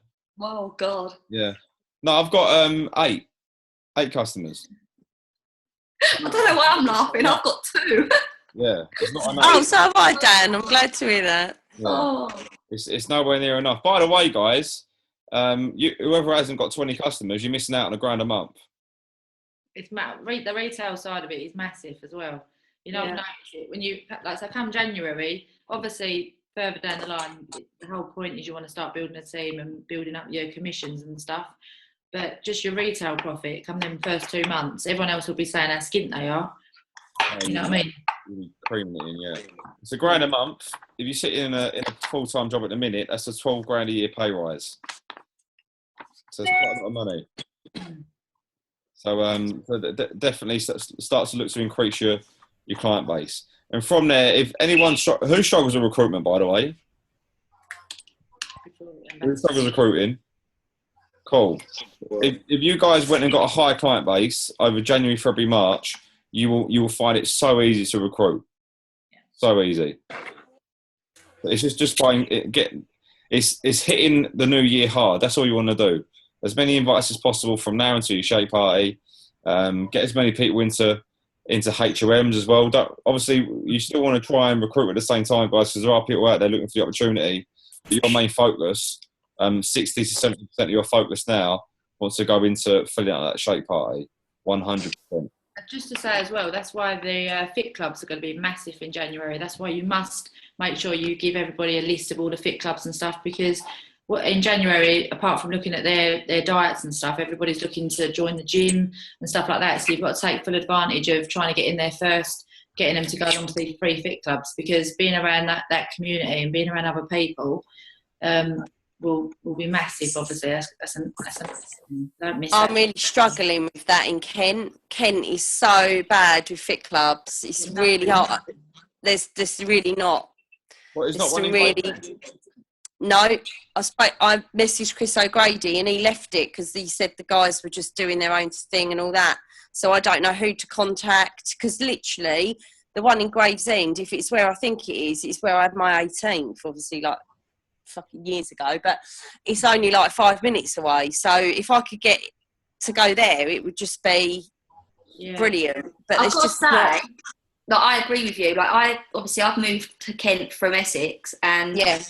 Oh God. Yeah. No, I've got 8 customers. I don't know why I'm laughing. I've got 2. Yeah, it's not enough. Oh, so have I, Dan. I'm glad to hear that. Yeah. Oh. It's nowhere near enough. By the way, guys, whoever hasn't got 20 customers, you're missing out on £1,000 a month. It's the retail side of it is massive as well. I've noticed it when you so come January. Obviously, further down the line, the whole point is you want to start building a team and building up your commissions and stuff. But just your retail profit, come them first 2 months, everyone else will be saying how skint they are. You know what I mean? Really creaming it in, yeah. It's £1,000 a month. If you sit in a full-time job at the minute, that's a £12,000 a year pay rise. So it's quite a lot of money. So definitely starts to look to increase your client base. And from there, if anyone who struggles with recruitment, by the way, who struggles with recruiting, cool. If you guys went and got a high client base over January, February, March, you will find it so easy to recruit. So easy. It's just by it's hitting the new year hard. That's all you want to do. As many invites as possible from now until your shake party. Get as many people into HOMs as well. Obviously, you still want to try and recruit at the same time, guys, because there are people out there looking for the opportunity. But your main focus, 60 to 70% of your focus now, wants to go into filling out that shake party, 100%. Just to say as well, that's why the fit clubs are going to be massive in January. That's why you must make sure you give everybody a list of all the fit clubs and stuff, because in January, apart from looking at their diets and stuff, everybody's looking to join the gym and stuff like that. So you've got to take full advantage of trying to get in there first getting them to go along to these free fit clubs, because being around that community and being around other people will be massive. Obviously, that's don't miss I'm that. really struggling with that in Kent. Kent is so bad with fit clubs. It's really hard. There's really not. Well, it's not It's one in really. Gravesend? No, I messaged Chris O'Grady and he left it because he said the guys were just doing their own thing and all that. So I don't know who to contact, because literally the one in Gravesend, if it's where I think it is, it's where I had my 18th, obviously, like fucking years ago, but it's only like 5 minutes away. So if I could get to go there, it would just be brilliant. But I've it's got just to say, not. that I agree with you. Like I've moved to Kent from Essex, and Yeah.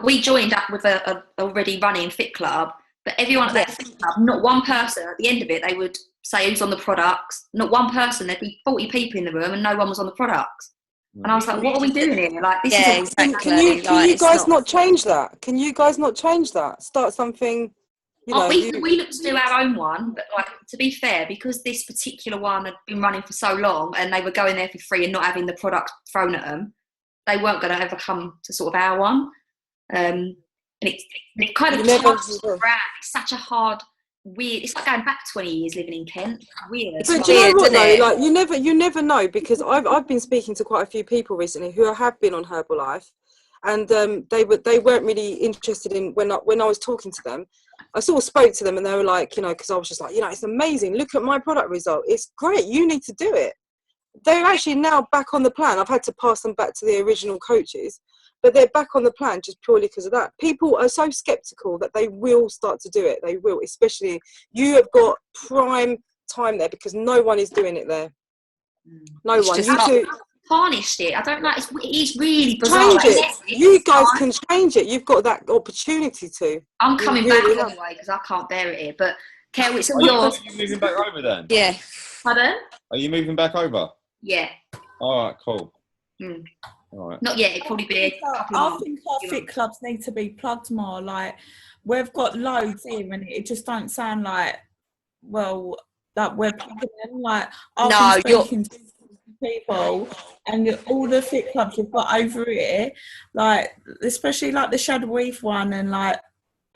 we joined up with a already running fit club, but everyone at that fit club, not one person at the end of it, they would say who's on the products. Not one person. There'd be 40 people in the room, and no one was on the products. And I was like, what are we doing here? Like, this is exactly. Can you guys not change that? Can you guys not change that? Start something. You know, we looked to do our own one, but like, to be fair, because this particular one had been running for so long and they were going there for free and not having the product thrown at them, they weren't going to ever come to sort of our one. And it kind of changes around. It's such a hard, weird. It's like going back 20 years living in Kent. Weird. But do you know what though? Like you never know, because I've been speaking to quite a few people recently who have been on Herbalife, and they weren't really interested in when I was talking to them. I sort of spoke to them and they were like, you know, because I was just like, you know, it's amazing. Look at my product result. It's great. You need to do it. They're actually now back on the plan. I've had to pass them back to the original coaches, but they're back on the plan just purely because of that. People are so skeptical that they will start to do it. They will, especially you have got prime time there because no one is doing it there. No it's one. You two tarnished it. I don't know. It is really bizarre. Change it. You guys can change it. You've got that opportunity to. I'm coming back anyway because I can't bear it here. But Kel, it's all yours. Are you moving back over then? Yeah. Pardon? Are you moving back over? Yeah. All right, cool. All right. Not yet. It'll probably be a couple of months. I think our fit clubs need to be plugged more. Like, we've got loads here and it just don't sound like, well, that we're plugging in. Like, I've been speaking to people and all the fit clubs we've got over here, like especially like the Shadow Reef one and like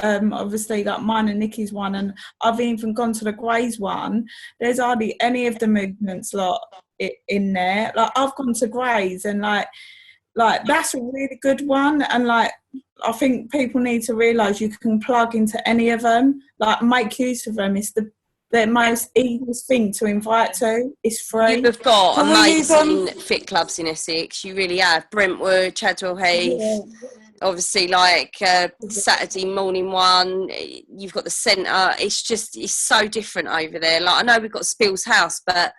obviously like mine and Nikki's one, and I've even gone to the Grays one. There's hardly any of the movements lot in there. Like I've gone to Grays and like that's a really good one, and like I think people need to realise you can plug into any of them, like make use of them. It's the most easiest thing to invite to. Is free. You've got amazing fit clubs in Essex. You really have. Brentwood, Chadwell Heath, obviously like Saturday morning one. You've got the centre. It's so different over there. Like I know we've got Spills House, but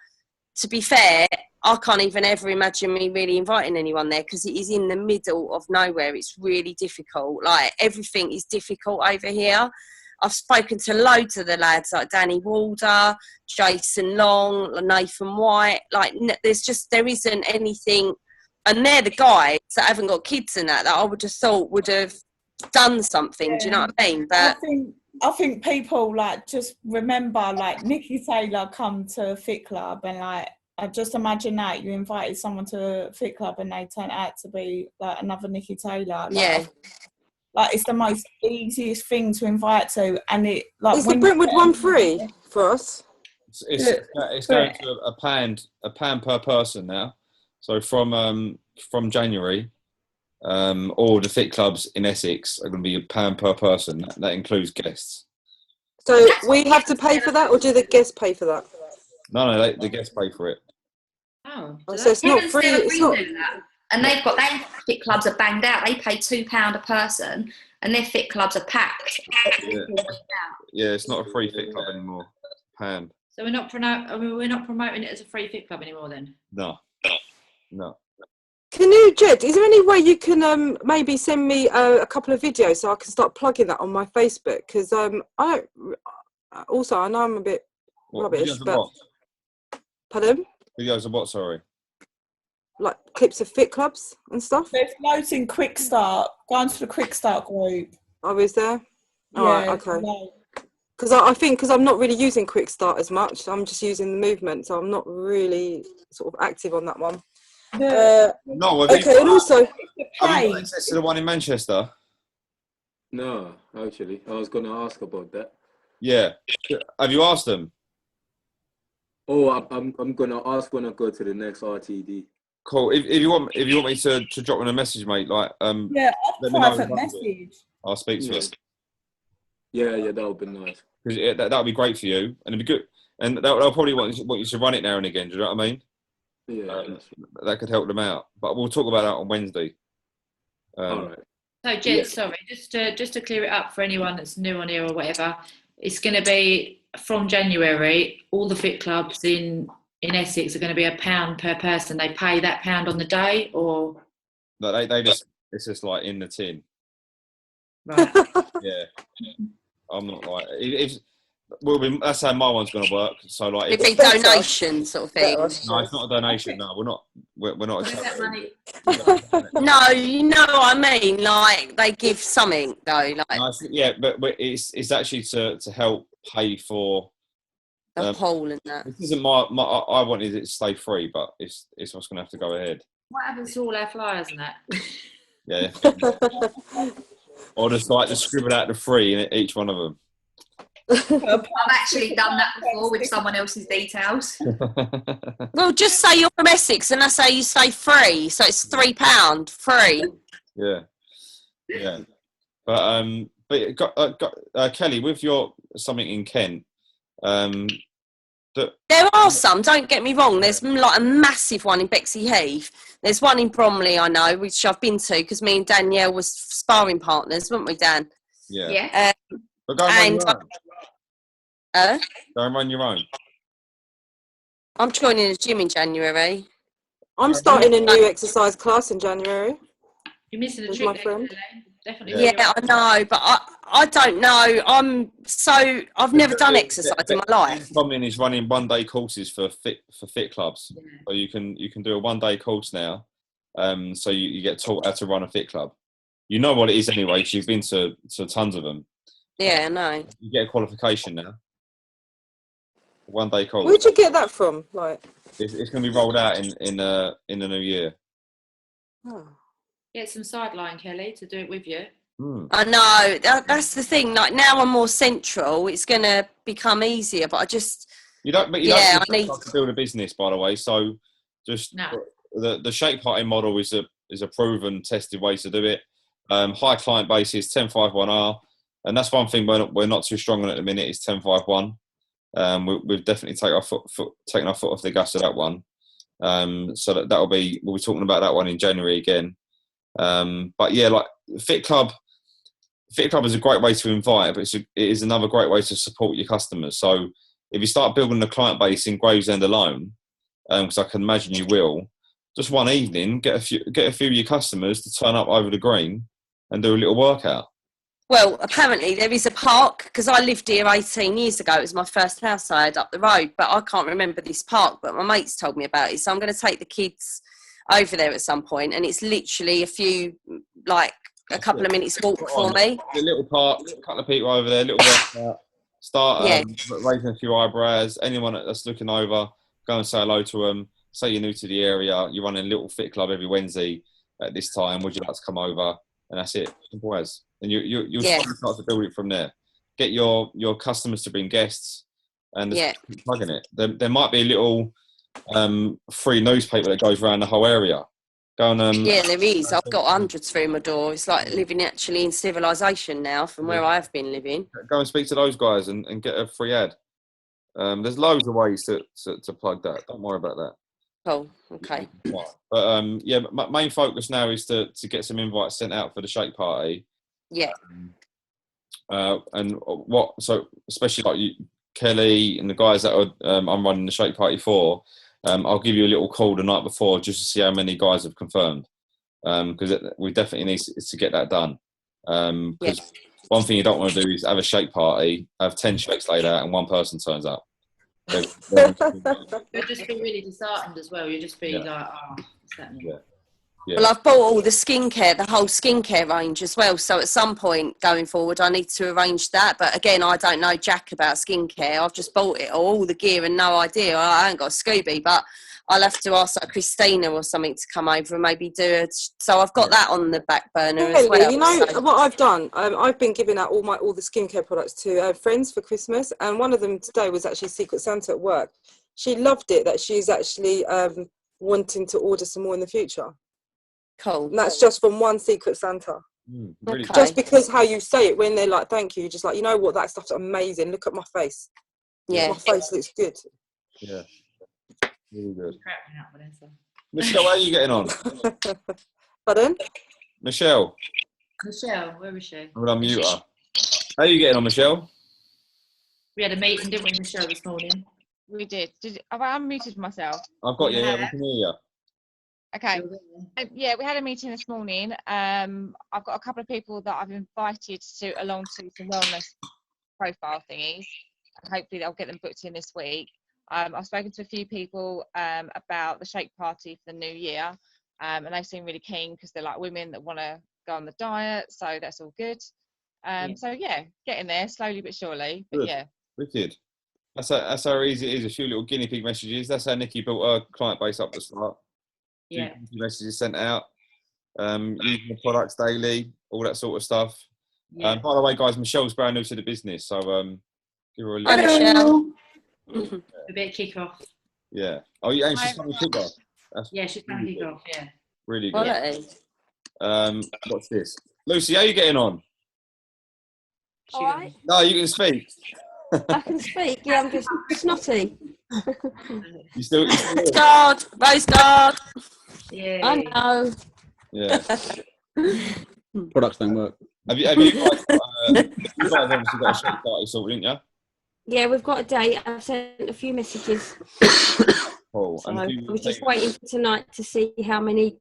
to be fair, I can't even ever imagine me really inviting anyone there because it is in the middle of nowhere. It's really difficult. Like everything is difficult over here. I've spoken to loads of the lads like Danny Walder, Jason Long, Nathan White. Like there isn't anything, and they're the guys that haven't got kids and that I would have thought would have done something. Yeah. Do you know what I mean? But I think people like just remember like Nikki Taylor come to a fit club and like I just imagine that you invited someone to a fit club and they turn out to be like another Nikki Taylor. Like, like it's the most easiest thing to invite to, and it like. Is the Brentwood one free for us? It's going to a pound per person now. So from January, all the fit clubs in Essex are going to be £1 per person. That includes guests. So we have to pay for that, or do the guests pay for that? No, the guests pay for it. Oh, so it's not free. It's not. And their fit clubs are banged out. They pay £2 a person, and their fit clubs are packed. Yeah, it's not a free fit club anymore. £1. So we're not promoting it as a free fit club anymore then? No. Can you, Jed? Is there any way you can maybe send me a couple of videos so I can start plugging that on my Facebook? Because I don't. Also, I know I'm a bit rubbish, but pardon? Videos of what? Sorry. Like clips of fit clubs and stuff. There's loads in Quick Start. Go on to the Quick Start group. Oh, is there? All right, okay. Because I think I'm not really using Quick Start as much. I'm just using the movement, so I'm not really sort of active on that one. No, Okay, and also, have you got access to the one in Manchester? No, actually, I was gonna ask about that. Yeah. Have you asked them? Oh, I'm gonna ask when I go to the next RTD. Cool. If you want me to drop in a message, mate, like Yeah, let me know. private message. I'll speak to you. Yeah, that would be nice. Because that would be great for you, and it'd be good. And they'll probably want you to run it now and again. Do you know what I mean? Yeah, that could help them out. But we'll talk about that on Wednesday. all right. So, Jed, sorry, just to clear it up for anyone that's new on here or whatever, it's going to be from January. All the fit clubs in Essex are going to be £1 per person. They pay that £1 on the day, or no, they just it's just like in the tin. right? Yeah, I'm not like that's how my one's going to work. So like, It'd be donation sort of thing. no, it's not a donation. No, we're not. We're not. Where's that money? No, you know what I mean. Like they give something though. Like No, yeah, but it's actually to help pay for the hole and that. This isn't my. I wanted it to stay free, but it's what's going to have to go ahead. What happens to all our flyers and that? Yeah. Or just like scribble out the free in each one of them. I've actually done that before with someone else's details. Well, just say you're from Essex, and I say you say free, so it's £3 free. Yeah. But Kelly, with your something in Kent, there are some. Don't get me wrong. There's like a massive one in Bexley Heath. There's one in Bromley, I know, which I've been to because me and Danielle was sparring partners, weren't we, Dan? Yeah. But go and run your own. Go and run your own. I'm joining a gym in January. I'm starting a new exercise class in January. You're missing a with trick, my friend. Definitely. Yeah, I know, but I don't know. I've never done exercise in my life. The problem is running 1 day courses for fit clubs. Yeah. So you can do a 1 day course now. So you get taught how to run a fit club. You know what it is anyway, because you've been to tons of them. Yeah, I know. You get a qualification now. 1 day course. Where'd you get that from? Like, it's going to be rolled out in the new year. Oh. Get some sideline, Kelly, to do it with you. I know. That's the thing. Like now, I'm more central. It's going to become easier, but I just. You don't need to build a business, by the way. So, just the Shake Party model is a proven, tested way to do it. High client basis, 1051R, and that's one thing we're not too strong on at the minute. Is 1051. We've definitely taken our foot off the gas of that one. So we'll be talking about that one in January again. But yeah, like Fit Club is a great way to invite, but it is another great way to support your customers. So if you start building a client base in Gravesend alone, because I can imagine you will, just one evening get a few of your customers to turn up over the green and do a little workout. Well, apparently there is a park, because I lived here 18 years ago. It was my first house I had up the road, but I can't remember this park, but my mates told me about it. So I'm going to take the kids over there at some point, and it's literally a couple of minutes walk for me. A little park, a couple of people over there, little workout. Start raising a few eyebrows. Anyone that's looking over, go and say hello to them. Say you're new to the area, you're running a little fit club every Wednesday at this time. Would you like to come over? And that's it. Simple as. And you'll start to build it from there. Get your customers to bring guests, and just keep plugging it. There might be a little free newspaper that goes around the whole area. Go and, yeah, there is. I've got hundreds through my door. It's like living actually in civilization now from where I've been living. Go and speak to those guys and get a free ad. There's loads of ways to plug that. Don't worry about that. Cool. Okay. But my main focus now is to get some invites sent out for the Shake Party. Yeah. So especially like you, Kelly, and the guys that I'm running the Shake Party for, I'll give you a little call the night before just to see how many guys have confirmed, because we definitely need to get that done. Because one thing you don't want to do is have a Shake Party, have 10 shakes laid out, and one person turns up. You'll just be really disheartened as well. You'll just be like, oh, what's that mean? Well, I've bought all the skincare, the whole skincare range as well. So at some point going forward, I need to arrange that. But again, I don't know jack about skincare. I've just bought it all the gear and no idea. I ain't got a Scooby, but I'll have to ask like Christina or something to come over and maybe do it. So I've got that on the back burner as well. You know so. what I've done? I've been giving out all the skincare products to friends for Christmas, and one of them today was actually Secret Santa at work. She loved it that she's actually wanting to order some more in the future. Cool. And that's just from one Secret Santa. Really Okay. Just because how you say it when they're like, thank you, just like, you know what, that stuff's amazing. Look at my face. Yeah. My face looks good. Yeah. Really good. Cracking up, Vanessa. Michelle, how are you getting on? Pardon? Michelle, Michelle, where is she? I'm going to unmute her. How are you getting on, Michelle? We had a meeting, didn't we, Michelle, this morning? We did. Have I unmuted myself? I've got you. Yeah, Yeah. we can hear you. Okay. Yeah, we had a meeting this morning. I've got a couple of people that I've invited along to some wellness profile thingies. Hopefully, I'll get them booked in this week. I've spoken to a few people about the shake party for the new year, and they seem really keen because they're like women that want to go on the diet, so that's all good. So yeah, getting there slowly but surely. But Good. yeah, Wicked. That's how easy it is. A few little guinea pig messages. That's how Nikki built her client base up at the start. Yeah. Few messages sent out. Using the products daily, all that sort of stuff. Yeah. By the way, guys, Michelle's brand new to the business, so give her a Hi, little. Michelle. A bit of kick-off. Yeah. Oh, yeah, and she's coming kick off. That's Yeah, she's going to kick off, yeah. really good. Quality. What's this? Lucy, how are you getting on? She All right. No, you can speak. I can speak. Yeah, I'm just snotty. You still here? God, Rose God. Yeah. I know. Yeah. Products don't work. Have you guys, you guys obviously got a shake party sorted, didn't Yeah, we've got a date. I've sent a few messages. Cool. So And I do you was just take- waiting for tonight to see how many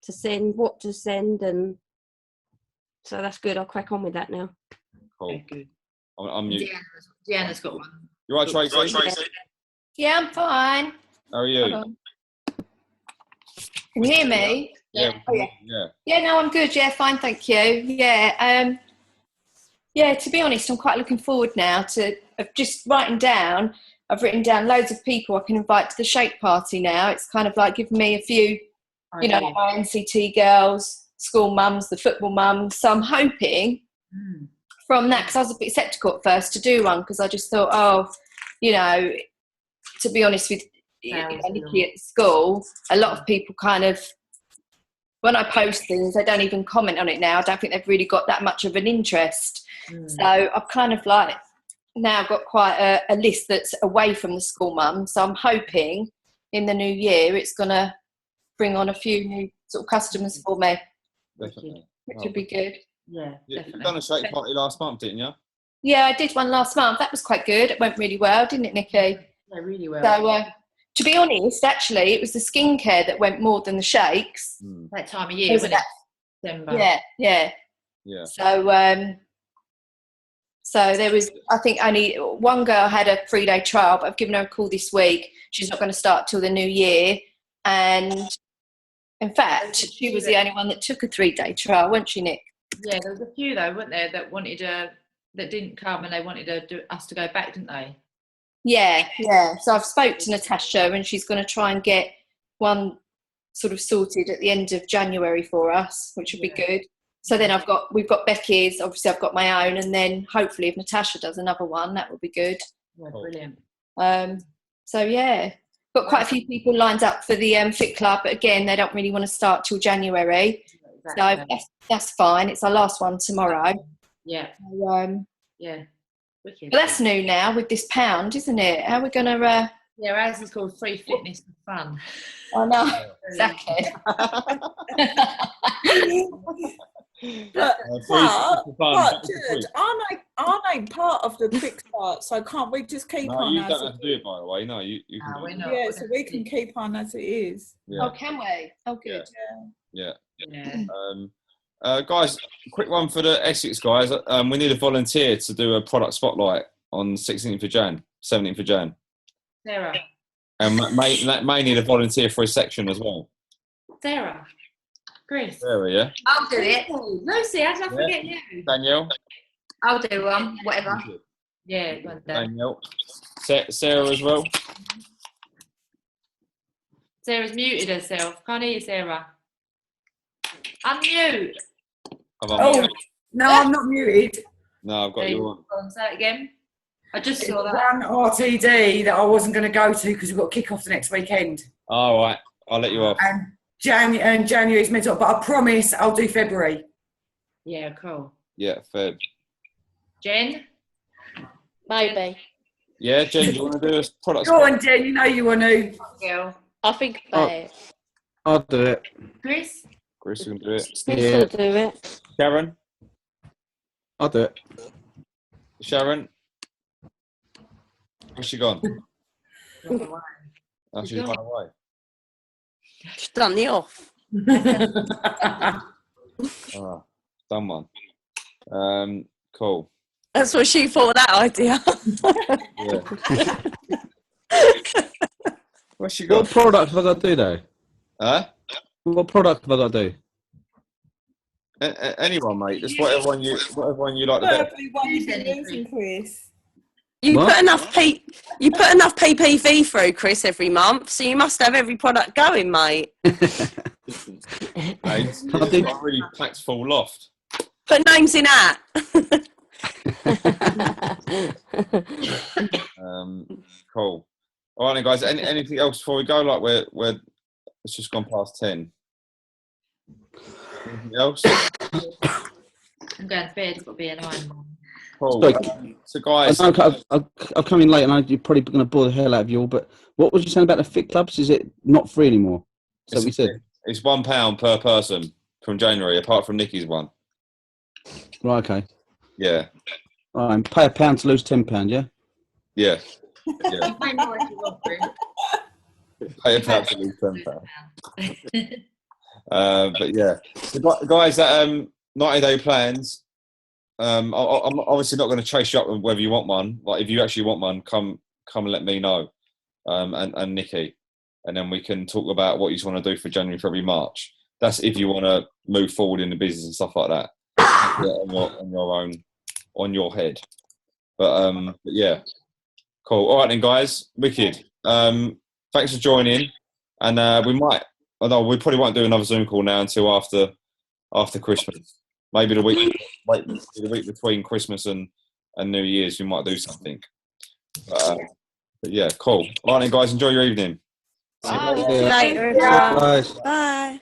to send, what to send, and so that's good. I'll crack on with that now. Cool. I'm new. Deanna's got one. You right, Tracy? Yeah, I'm fine. How are you? Hold on. Can you hear me? Yeah. Oh, yeah. Yeah. Yeah, no, I'm good. Yeah, fine, thank you. Yeah, yeah. To be honest, I'm quite looking forward now to just writing down. I've written down loads of people I can invite to the shake party now. It's kind of like giving me a few, you know, like my NCT girls, school mums, the football mums. So I'm hoping from that, because I was a bit sceptical at first to do one, because I just thought, oh, you know, to be honest with Nikki at school, a lot of people kind of, when I post things, they don't even comment on it now. I don't think they've really got that much of an interest. So I've kind of like now got quite a list that's away from the school mum. So I'm hoping in the new year it's going to bring on a few new sort of customers for me, Definitely. which would be good. Yeah, You've done a shake party last month, didn't you? Yeah, I did one last month. That was quite good. It went really well, didn't it, Nikki? Yeah, really well. So, to be honest, actually, it was the skincare that went more than the shakes. That time of year, wasn't it? December. Yeah, yeah. Yeah. So there was, I think, only one girl had a 3-day trial, but I've given her a call this week. She's not going to start till the new year. And in fact, she was the only one that took a 3-day trial, wasn't she, Nick? Yeah, there was a few though, weren't there, that wanted that didn't come and they wanted us to go back, didn't they? Yeah, yeah. So I've spoke to Natasha and she's going to try and get one sort of sorted at the end of January for us, which would be good. So then we've got Becky's, obviously I've got my own, and then hopefully if Natasha does another one, that would be good. Yeah, brilliant. So yeah, got quite a few people lined up for the Fit Club, but again, they don't really want to start till January. Exactly. So that's fine. It's our last one tomorrow. Yeah. So, yeah. Wicked. but that's new now with this pound, isn't it? How are we going to... Yeah, ours is called Free Fitness and Fun. I know, exactly. But Good. Jude, aren't I part of the quick start? So can't we just keep No, on you as don't it have to do it, by the way. No, you can do it. Yeah, so we can keep on as it is. Yeah. Oh, can we? Oh, good. Yeah. Guys, quick one for the Essex guys. We need a volunteer to do a product spotlight on 16th of Jan, 17th of Jan. Sarah. And may need a volunteer for a section as well. Sarah. Chris. Sarah, yeah? I'll do it. Lucy, how did I forget you? Danielle? I'll do one, whatever. Yeah, go on, Dan. Danielle. Sarah as well? Sarah's muted herself. Can't hear you, Sarah. Unmute. Oh, no, I'm not muted. No, I've got you on. Go on, say it again. I just saw that. One RTD that I wasn't going to go to because we've got kick-off the next weekend. All right, I'll let you off. And January's meant to, but I promise I'll do February. Yeah, cool. Yeah, Feb. Jen? Maybe. Yeah, Jen, do you want to do a product? Go on, Jen, you know you want to. Girl. I'll think about it. I'll do it. Chris? Chris can do it. Yeah. I'll do it. Sharon? I'll do it. Sharon? Where's she gone? Oh, she's gone away. She's done the off. Oh, done one. Cool. That's what she thought of that idea. Yeah. Where's she gone? What product have I got to do though? Huh? What product have I got to do? Anyone, mate. Just whatever one you like the best. Chris. You What? put enough PPV through, Chris, every month, so you must have every product going, mate. Mate, it's got a really packed full loft. Put names in that. Cool. All right, then, guys. Anything else before we go? Like we're it's just gone past 10. Anything else? I'm going to bed. It's got to be a 9. Cool. Sorry. So, guys, I've come in late, and you're probably going to bore the hell out of you all. But what was you saying about the fit clubs? Is it not free anymore? So we said it's £1 per person from January, apart from Nikki's one. right. Okay. Yeah. All right. And pay £1 to lose £10. Yeah. Yeah. Yeah. Pay £1 to lose £10. But yeah, so, guys, that 90-day plans. I'm obviously not going to chase you up with whether you want one. Like, if you actually want one, come and let me know, and Nikki, and then we can talk about what you want to do for January, February, March. That's if you want to move forward in the business and stuff like that. on your head. But yeah, cool. All right then, guys, wicked. Thanks for joining, and we probably won't do another Zoom call now until after Christmas. Maybe the week between Christmas and New Year's, we might do something. But yeah, cool. All right then, guys, enjoy your evening. See you later. Bye. Bye.